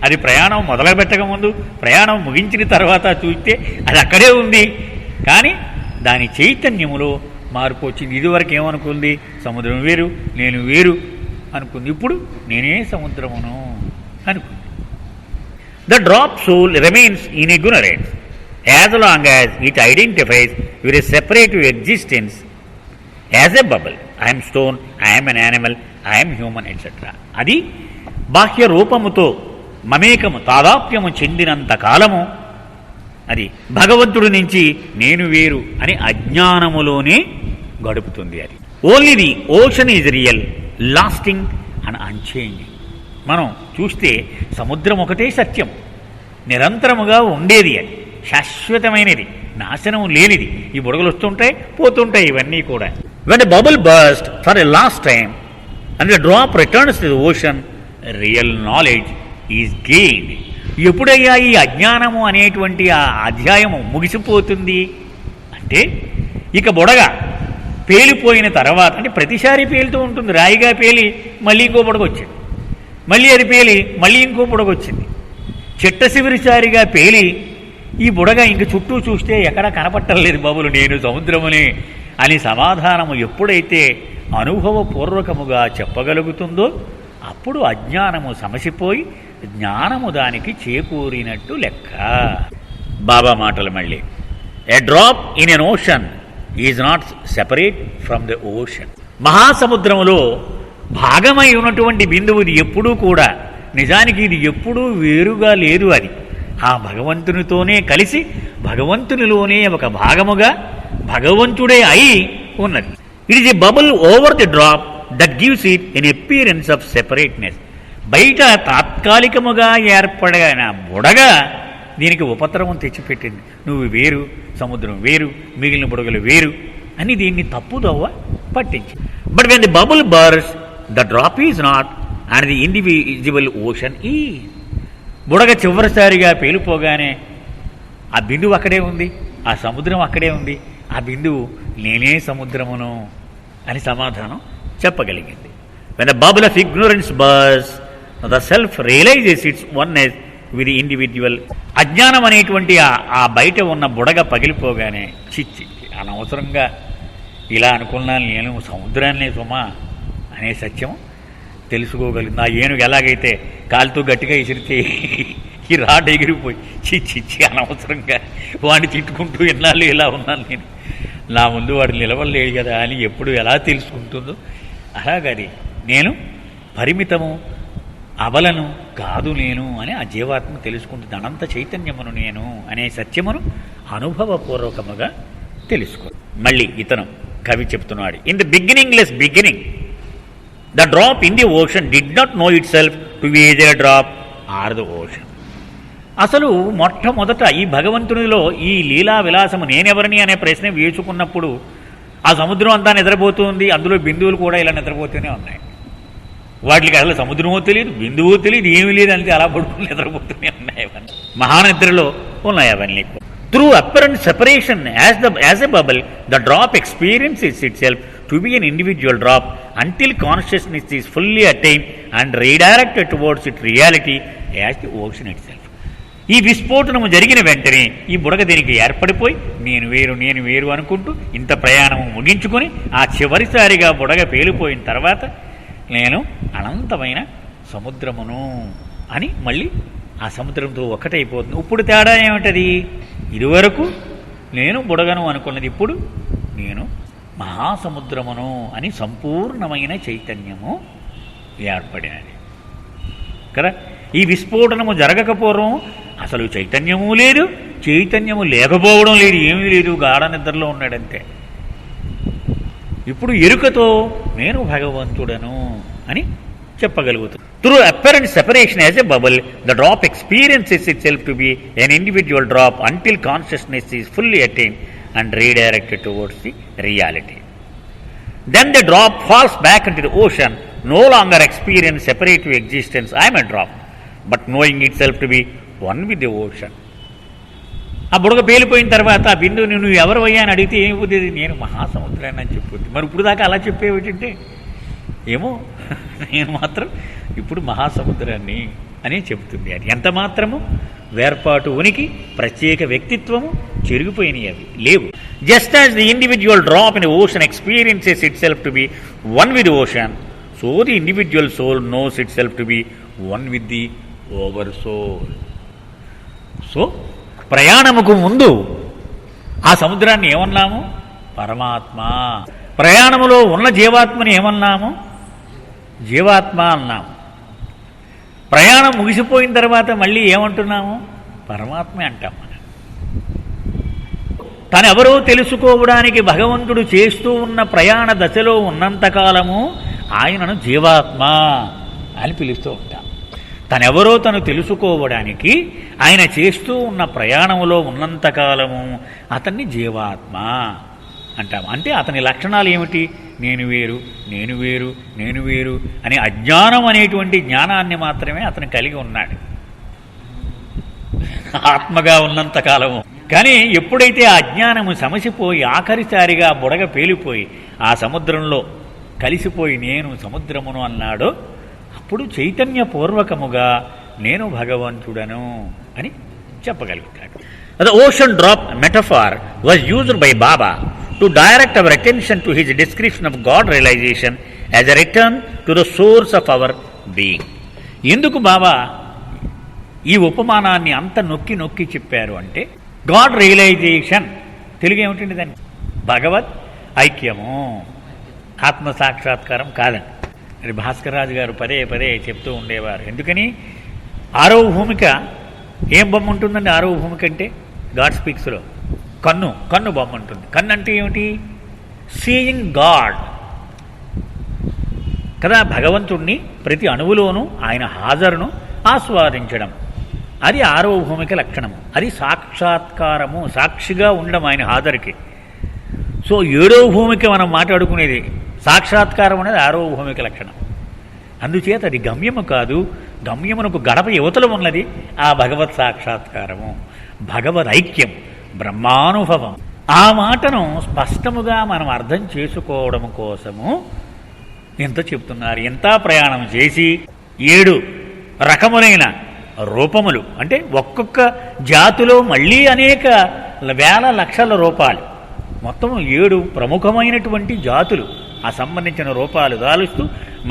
A: అది ప్రయాణం మొదలుపెట్టక ముందు, ప్రయాణం ముగించిన తర్వాత చూస్తే అది అక్కడే ఉంది. కానీ దాని చైతన్యములో మార్పు వచ్చింది. ఇదివరకు ఏమనుకుంది? సముద్రం వేరు, నేను వేరు అనుకుంది. ఇప్పుడు నేనే సముద్రమును అనుకుంది. The drop soul remains in ignorance as long as it identifies with a separate existence as a bubble. I am stone, I am an animal, I am human, etc. అది బాహ్య రూపముతో మమేకము తాదాప్యము చెందినంత కాలము అది భగవంతుడి నుంచి నేను వేరు అని అజ్ఞానములోనే గడుపుతుంది. అది only the ocean is real, lasting and unchanging. మనం చూస్తే సముద్రం ఒకటే సత్యం, నిరంతరముగా ఉండేది, అది శాశ్వతమైనది, నాశనం లేనిది. ఈ బుడగలు వస్తుంటాయి పోతుంటాయి ఇవన్నీ కూడా. when the bubble burst for a last time and the drop returns to the ocean, real knowledge is gained. ఎప్పుడయ్యా ఈ అజ్ఞానము అనేటువంటి ఆ అధ్యాయము ముగిసిపోతుంది అంటే ఇక బుడగ పేలిపోయిన తర్వాత, అంటే ప్రతిసారి పేలుతూ ఉంటుంది. రాయిగా పేలి మళ్ళీ ఇంకో బుడగ వచ్చింది, మళ్ళీ అది పేలి మళ్ళీ ఇంకో బుడగ వచ్చింది. చిట్ట చివరిసారిగా పేలి ఈ బుడగ ఇంక చుట్టూ చూస్తే ఎక్కడా కనపట్టలేదు బబులు, నేను సముద్రముని అని సమాధానము ఎప్పుడైతే అనుభవపూర్వకముగా చెప్పగలుగుతుందో అప్పుడు అజ్ఞానము సమసిపోయి జ్ఞానము దానికి చేకూరినట్టు లెక్క. బాబా మాటలు మళ్ళీ, a drop in an ocean is not separate from the ocean. మహాసముద్రములో భాగమై ఉన్నటువంటి బిందువు ఇది ఎప్పుడూ కూడా, నిజానికి ఇది ఎప్పుడూ వేరుగా లేదు. అది ఆ భగవంతునితోనే కలిసి భగవంతునిలోనే ఒక భాగముగా భగవంతుడే అయి ఉన్నది. It is a bubble over the drop that gives it an appearance of separateness. బయట తాత్కాలికముగా ఏర్పడిన బుడగ దీనికి ఉపద్రవం తెచ్చిపెట్టింది. నువ్వు వేరు, సముద్రం వేరు, మిగిలిన బుడగలు వేరు అని దీన్ని తప్పుదోవ పట్టించి. But when the bubble bursts the drop is not and the indivisible ocean is. బుడగ చివరిసారిగా పేలిపోగానే ఆ బిందువు అక్కడే ఉంది, ఆ సముద్రం అక్కడే ఉంది. ఆ బిందువు నేనే సముద్రమును అని సమాధానం చెప్పగలిగింది. When the bubble of ignorance bursts the self realises its oneness with the individual. అజ్ఞానం అనేటువంటి ఆ బయట ఉన్న బుడగ పగిలిపోగానే చిచ్చి అనవసరంగా ఇలా అనుకున్నాను నేను సముద్రాన్నే సుమా అనే సత్యం తెలుసుకోగలిగింది. ఆ ఏనుగు ఎలాగైతే కాలుతో గట్టిగా విసిరితే ఈ రాడ్ ఎగిరిపోయి చిచ్చి అనవసరంగా వాడిని తిట్టుకుంటూ ఎన్నాళ్ళు ఇలా ఉన్నాను నేను, నా ముందు వాడు నిలవలేడు కదా అని ఎప్పుడు ఎలా తెలుసుకుంటుందో అలాగది నేను పరిమితము అబలను కాదు నేను అని ఆ జీవాత్మ తెలుసుకుంటుంది. అనంత చైతన్యమును నేను అనే సత్యమును అనుభవపూర్వకముగా తెలుసుకో. మళ్ళీ ఇతను కవి చెప్తున్నాడు, in the beginningless beginning the drop in the ocean did not know itself to be a drop or the ocean. అసలు మొట్టమొదట ఈ భగవంతునిలో ఈ లీలా విలాసము నేనెవరిని అనే ప్రశ్న వేసుకున్నప్పుడు ఆ సముద్రం అంతా నిద్రపోతుంది, అందులో బిందువులు కూడా ఇలా నిద్రపోతూనే ఉన్నాయి. వాటికి అసలు సముద్రమో తెలియదు, బిందువో తెలియదు, ఏమీ లేదు, అంతే అలా పడుకుని నిద్రపోతూనే ఉన్నాయి. అవన్నీ మహానిద్రలో ఉన్నాయి అవన్నీ. Through apparent separation as a bubble the drop experiences itself to be an individual drop until consciousness is fully attain and redirected towards it reality as the ocean it self. ఈ విస్ఫోటనము జరిగిన వెంటనే ఈ బుడగ దీనికి ఏర్పడిపోయి నేను వేరు అనుకుంటూ ఇంత ప్రయాణము ముగించుకొని ఆ చివరిసారిగా బుడగ పేలిపోయిన తర్వాత నేను అనంతమైన సముద్రమును అని మళ్ళీ ఆ సముద్రంతో ఒకటైపోతుంది. ఇప్పుడు తేడా ఏమిటది? ఇదివరకు నేను బుడగను అనుకున్నది ఇప్పుడు నేను మహాసముద్రమును అని సంపూర్ణమైన చైతన్యము ఏర్పడినది కదా. ఈ విస్ఫోటనము జరగకపోవడం అసలు చైతన్యము లేదు, చైతన్యము లేకపోవడం లేదు, ఏమీ లేదు, గాఢ నిద్రలో ఉన్నాడంతే. ఇప్పుడు ఎరుకతో నేను భగవంతుడను అని చెప్పగలుగుతుంది. Through apparent separation as a bubble the drop experiences itself to be an individual drop until consciousness is fully attain and redirected towards the reality. Then the drop falls back into the ocean, no longer experience separative existence. I am a drop, but knowing itself to be one with the ocean. ఆ బుడగ పేలిపోయిన తర్వాత ఆ బిందువు నువ్వు ఎవరు అయ్యా అని అడిగితే ఏమిపోతుంది? నేను మహాసముద్రాన్ని అని చెప్పుద్ది. మరి ఇప్పుడు దాకా అలా చెప్పేవిటంటే ఏమో నేను మాత్రం ఇప్పుడు మహాసముద్రాన్ని అని చెబుతుంది. అది ఎంత మాత్రము వేర్పాటు ఉనికి ప్రత్యేక వ్యక్తిత్వము చెరిగిపోయినాయి, అవి లేవు. Just as the individual drop in ocean experiences itself to be one with ocean, so the individual soul knows itself to be one with the over soul. So ప్రయాణముకు ముందు ఆ సముద్రాన్ని ఏమన్నాము? పరమాత్మ. ప్రయాణములో ఉన్న జీవాత్మని ఏమన్నాము? జీవాత్మ అన్నాము. ప్రయాణం ముగిసిపోయిన తర్వాత మళ్ళీ ఏమంటున్నాము? పరమాత్మే అంటాం. మనం తనెవరో తెలుసుకోవడానికి భగవంతుడు చేస్తూ ఉన్న ప్రయాణ దశలో ఉన్నంతకాలము ఆయనను జీవాత్మ అని పిలుస్తూ ఉంటాం. తనెవరో తను తెలుసుకోవడానికి ఆయన చేస్తూ ఉన్న ప్రయాణములో ఉన్నంతకాలము అతన్ని జీవాత్మ అంటాం. అంటే అతని లక్షణాలు ఏమిటి? నేను వేరు, నేను వేరు, నేను వేరు అనే అజ్ఞానం అనేటువంటి జ్ఞానాన్ని మాత్రమే అతను కలిగి ఉన్నాడు ఆత్మగా ఉన్నంతకాలము. కానీ ఎప్పుడైతే ఆ అజ్ఞానము సమసిపోయి ఆఖరిసారిగా బుడగ పేలిపోయి ఆ సముద్రంలో కలిసిపోయి నేను సముద్రమును అన్నాడో అప్పుడు చైతన్యపూర్వకముగా నేను భగవంతుడను అని చెప్పగలుగుతాడు. The ocean drop metaphor was used by Baba to direct our attention to his description of God realization as a return to the source of our being. ఎందుకు బాబా ఈ ఉపమానాన్ని అంత నొక్కి నొక్కి చెప్పారు అంటే, గాడ్ రియలైజేషన్ తెలుగు ఏమిటండి దాన్ని? భగవద్ ఐక్యము, ఆత్మ సాక్షాత్కారం కాదండి. అది భాస్కర్ రాజు గారు పదే పదే చెప్తూ ఉండేవారు. ఎందుకని? ఆరవ భూమిక ఏం బొమ్మ ఉంటుందండి? ఆరవ భూమిక అంటే గాడ్ స్పీక్స్లో కన్ను బొమ్మ ఉంటుంది. కన్ను అంటే ఏమిటి? సీయింగ్ గాడ్ కదా. భగవంతుణ్ణి ప్రతి అణువులోనూ ఆయన హాజరును ఆస్వాదించడం, అది ఆరవ భూమిక లక్షణము. అది సాక్షాత్కారము, సాక్షిగా ఉండడం ఆయన హాజరుకి. సో ఏడవ భూమిక మనం మాట్లాడుకునేది సాక్షాత్కారం అనేది ఆరవ భూమిక లక్షణం. అందుచేత అది గమ్యము కాదు, గమ్యమునకు గడప యువతల ఉన్నది ఆ భగవత్ సాక్షాత్కారము, భగవద్ ఐక్యం, బ్రహ్మానుభవం. ఆ మాటను స్పష్టముగా మనం అర్థం చేసుకోవడం కోసము ఎంత చెప్తున్నారు. ఎంత ప్రయాణం చేసి 7 రకములైన రూపములు, అంటే ఒక్కొక్క జాతిలో మళ్ళీ అనేక వేల లక్షల రూపాలు, మొత్తం 7 ప్రముఖమైనటువంటి జాతులు ఆ సంబంధించిన రూపాలు దాలుస్తూ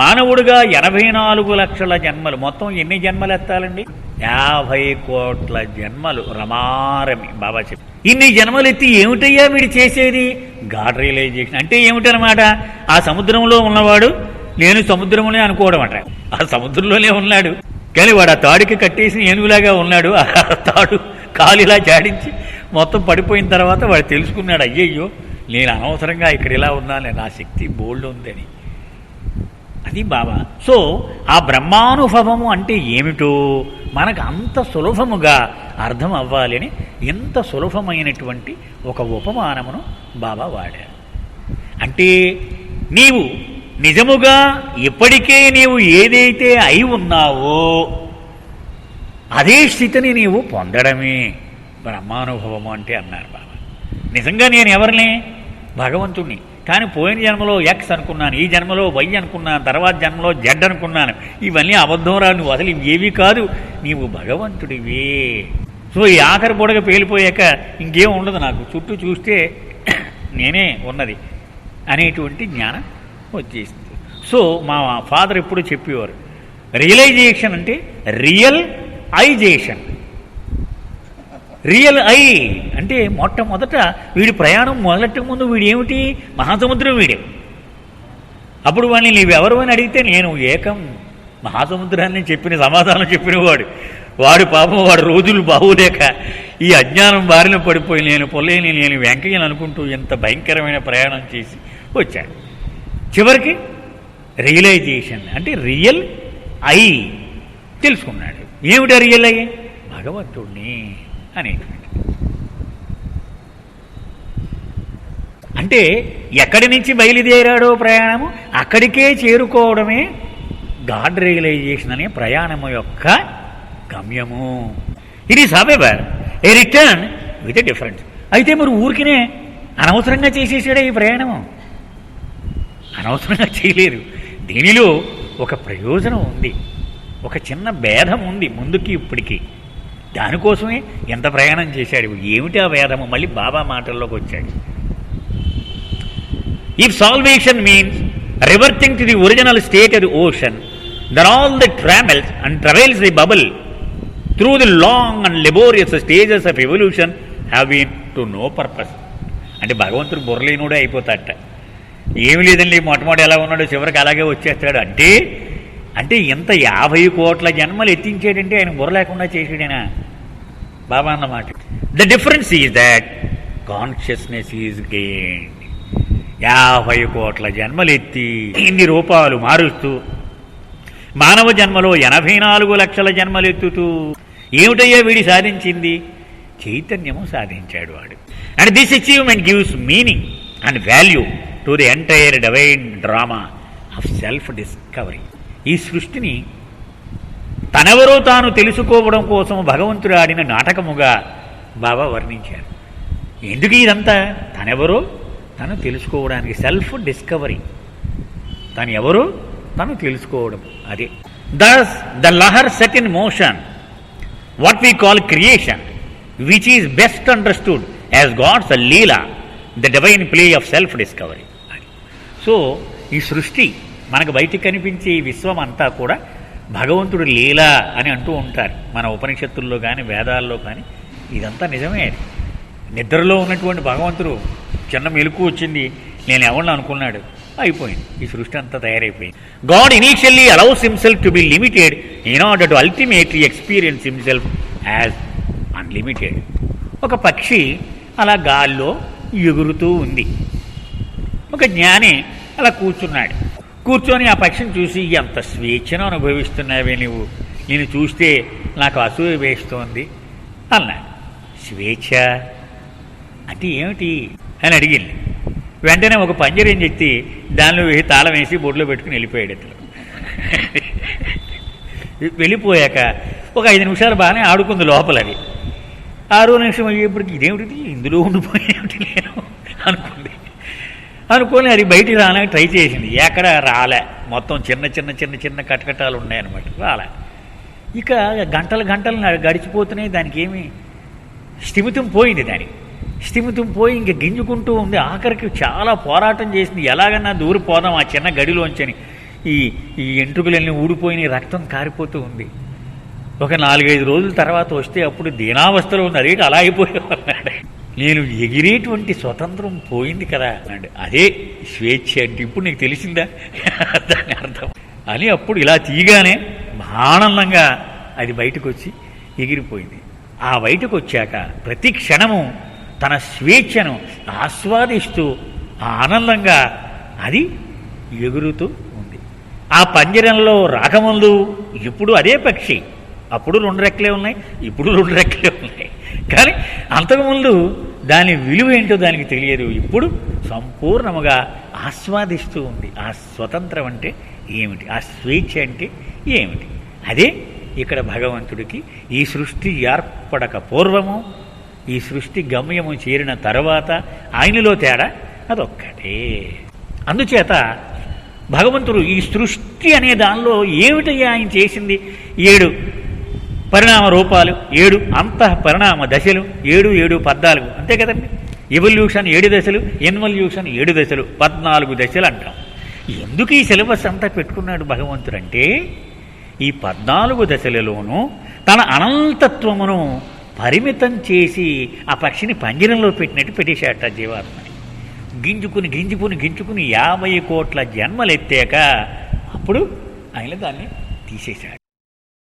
A: మానవుడిగా 84 లక్షల జన్మలు, మొత్తం ఎన్ని జన్మలు ఎత్తాలండి? 50 కోట్ల జన్మలు రమారమి బాబా చెప్పి. ఇన్ని జన్మలు ఎత్తి ఏమిటయ్యా వీడు చేసేది? God realization. అంటే ఏమిటనమాట? ఆ సముద్రంలో ఉన్నవాడు నేను సముద్రంలోనే అనుకోవడం అంట. ఆ సముద్రంలోనే ఉన్నాడు కానీ వాడు ఆ తాడుకి కట్టేసి ఏనుగులాగా ఉన్నాడు. ఆ తాడు కాలిలా జాడించి మొత్తం పడిపోయిన తర్వాత వాడు తెలుసుకున్నాడు, అయ్యయ్యో నేను అనవసరంగా ఇక్కడ ఇలా ఉన్నాను, నా శక్తి బోల్డ్ ఉందని. అది బాబా. సో ఆ బ్రహ్మానుభవము అంటే ఏమిటో మనకు అంత సులభముగా అర్థం అవ్వాలని ఎంత సులభమైనటువంటి ఒక ఉపమానమును బాబా వాడారు. అంటే నీవు నిజముగా ఇప్పటికే నీవు ఏదైతే అయి ఉన్నావో అదే స్థితిని నీవు పొందడమే బ్రహ్మానుభవము అంటే అన్నారు బాబా. నిజంగా నేను ఎవరిని? భగవంతుణ్ణి. కానీ పోయిన జన్మలో ఎక్స్ అనుకున్నాను, ఈ జన్మలో వై అనుకున్నాను, తర్వాత జన్మలో జెడ్ అనుకున్నాను. ఇవన్నీ అబద్ధం రా, నువ్వు అసలు ఇవేవి కాదు, నీవు భగవంతుడివే. సో ఈ ఆఖరి బుడగ పేలిపోయాక ఇంకేం ఉండదు, నాకు చుట్టూ చూస్తే నేనే ఉన్నది అనేటువంటి జ్ఞానం వచ్చేసింది. సో మా ఫాదర్ ఎప్పుడు చెప్పేవారు, రియలైజేషన్ అంటే రియల్ ఐజేషన్. రియల్ ఐ అంటే మొట్టమొదట వీడి ప్రయాణం మొదలెట్టక ముందు వీడు ఏమిటి? మహాసముద్రం వీడే. అప్పుడు వాడిని నీవెవరు అని అడిగితే నేను ఏకం మహాసముద్రాన్ని చెప్పిన సమాధానం చెప్పినవాడు. వాడు పాపం వాడు రోజులు బాగోలేక ఈ అజ్ఞానం బారిన పడిపోయి నేను పొల్లేని నేను వెంకయ్యని అనుకుంటూ ఎంత భయంకరమైన ప్రయాణం చేసి వచ్చాడు. చివరికి రియలైజేషన్ అంటే రియల్ ఐ తెలుసుకున్నాడు. ఏమిటా రియల్ ఐ? భగవంతుణ్ణి అనేటువంటి. అంటే ఎక్కడి నుంచి బయలుదేరాడో ప్రయాణము అక్కడికే చేరుకోవడమే గాడ్ రియలైజేషన్ అనే ప్రయాణము యొక్క గమ్యము. ఇది సబెబర్ ఏ రిటర్న్ విత్ ఎ డిఫరెన్స్. అయితే మరి ఊరికినే అనవసరంగా చేసేసాడే ఈ ప్రయాణము? అనవసరంగా చేయలేరు. దీనిలో ఒక ప్రయోజనం ఉంది, ఒక చిన్న భేదం ఉంది ముందుకి ఇప్పటికీ. దానికోసమే ఎంత ప్రయాణం చేశాడు. ఏమిటి ఆ భేదము? మళ్ళీ బాబా మాటల్లోకి వచ్చాడు. If salvation means reverting to the original state of the ocean, then all the travels and travels the bubble through the long and laborious stages of evolution have been to no purpose. అంటే భగవంతుడు బుర్రలేనుడే అయిపోతాడట. ఏమి లేదండి, మొట్టమొదటి ఎలా ఉన్నాడో చివరికి అలాగే వచ్చేస్తాడు. అంటే ఇంత 50 కోట్ల జన్మలు ఎత్తించాడంటే ఆయన బుర్ర లేకుండా చేసాడేనా బాబా అన్నమాట. The difference is that consciousness is gained. 50 కోట్ల జన్మలు ఎత్తి ఇన్ని రూపాలు మారుస్తూ మానవ జన్మలో 84 లక్షల జన్మలు ఎత్తుతూ ఏమిటయ్యా వీడి సాధించింది? చైతన్యము సాధించాడు వాడు. And this achievement gives meaning and value to the entire divine drama of self discovery. ఈ సృష్టిని తనెవరో తాను తెలుసుకోవడం కోసం భగవంతుడు ఆడిన నాటకముగా బాబా వర్ణించారు. ఎందుకు ఇదంతా? తనెవరో తను తెలుసుకోవడానికి, సెల్ఫ్ డిస్కవరీ. తను ఎవరో తను తెలుసుకోవడం. అదే thus the lahar set in motion what we call creation, which is best understood as God's lila, the divine play of self discovery. So ఈ సృష్టి మనకు బయటికి కనిపించే ఈ విశ్వం అంతా కూడా భగవంతుడు లీలా అని అంటూ ఉంటారు మన ఉపనిషత్తుల్లో కానీ వేదాల్లో కానీ. ఇదంతా నిజమే. నిద్రలో ఉన్నటువంటి భగవంతుడు చిన్న మెలకు వచ్చింది, నేను ఎవరిని అనుకున్నాడు, అయిపోయింది, ఈ సృష్టి అంతా తయారైపోయింది. God initially allows himself to be limited in order to ultimately experience himself as unlimited. ఒక పక్షి అలా గాల్లో ఎగురుతూ ఉంది. ఒక జ్ఞాని అలా కూర్చున్నాడు. కూర్చొని ఆ పక్షిని చూసి, ఎంత స్వేచ్ఛను అనుభవిస్తున్నావే నువ్వు, నేను చూస్తే నాకు అసూయ వేస్తోంది అన్నాడు. స్వేచ్ఛ అంటే ఏమిటి అని అడిగింది. వెంటనే ఒక పంజరం చెట్టి దానిలో తాళం వేసి బొడ్లో పెట్టుకుని వెళ్ళిపోయాడు ఇతను. వెళ్ళిపోయాక ఒక 5 నిమిషాలు బాగానే ఆడుకుంది లోపలది. 6వ నిమిషం అయ్యేప్పటికి ఇదేమిటి ఇందులో ఉండిపోయేమిటి నేను అనుకోని అది బయటికి రానని ట్రై చేసింది. ఎక్కడ రాలే. మొత్తం చిన్న చిన్న చిన్న చిన్న కటకటాలు ఉన్నాయన్నమాట, రాలే. ఇక గంటలు గడిచిపోతున్నాయి, దానికి ఏమి స్థిమితం పోయింది. దానికి స్థిమితం పోయి ఇంక గింజుకుంటూ ఉంది. ఆఖరికి చాలా పోరాటం చేసింది, ఎలాగన్నా దూరిపోదాం ఆ చిన్న గడిలోంచని. ఈ ఈ ఎంట్రుకలన్నీ ఊడిపోయిన రక్తం కారిపోతూ ఉంది. ఒక 4-5 రోజుల తర్వాత వస్తే అప్పుడు దీనావస్థలో ఉంది. అదేంటి అలా అయిపోయాడు, నేను ఎగిరేటువంటి స్వతంత్రం పోయింది కదా అన్నాడు. అదే స్వేచ్ఛ అంటే ఇప్పుడు నీకు తెలిసిందా దాని అర్థం అని. అప్పుడు ఇలా తీయగానే ఆనందంగా అది బయటకు వచ్చి ఎగిరిపోయింది. ఆ బయటకు వచ్చాక ప్రతి క్షణము తన స్వేచ్ఛను ఆస్వాదిస్తూ ఆనందంగా అది ఎగురుతూ ఉంది. ఆ పంజరంలో రాకముందు ఇప్పుడు అదే పక్షి, అప్పుడు 2 రెక్కలే ఉన్నాయి, ఇప్పుడు 2 రెక్కలే ఉన్నాయి. కానీ అంతకుముందు దాని విలువ ఏంటో దానికి తెలియదు. ఇప్పుడు సంపూర్ణముగా ఆస్వాదిస్తూ ఉంది. ఆ స్వతంత్రం అంటే ఏమిటి, ఆ స్వేచ్ఛ అంటే ఏమిటి, అదే ఇక్కడ భగవంతుడికి ఈ సృష్టి ఏర్పడక పూర్వము, ఈ సృష్టి గమ్యము చేరిన తర్వాత ఆయనలో తేడా అదొక్కటే. అందుచేత భగవంతుడు ఈ సృష్టి అనే దానిలో ఏమిటయ్యా ఆయన చేసింది? 7 పరిణామ రూపాలు, 7 అంతః పరిణామ దశలు, 7, 7, 14 అంతే కదండి. ఎవల్యూషన్ 7 దశలు, ఇన్వల్యూషన్ 7 దశలు, 14 దశలు అంటాం. ఎందుకు ఈ సిలబస్ అంతా పెట్టుకున్నాడు భగవంతుడు అంటే, ఈ 14 దశలలోనూ తన అనంతత్వమును పరిమితం చేసి ఆ పక్షిని పంజరంలో పెట్టినట్టు పెట్టేశాట జీవాత్మని. గింజుకుని 50 కోట్ల జన్మలెత్తాక అప్పుడు ఆయన దాన్ని తీసేశాడు.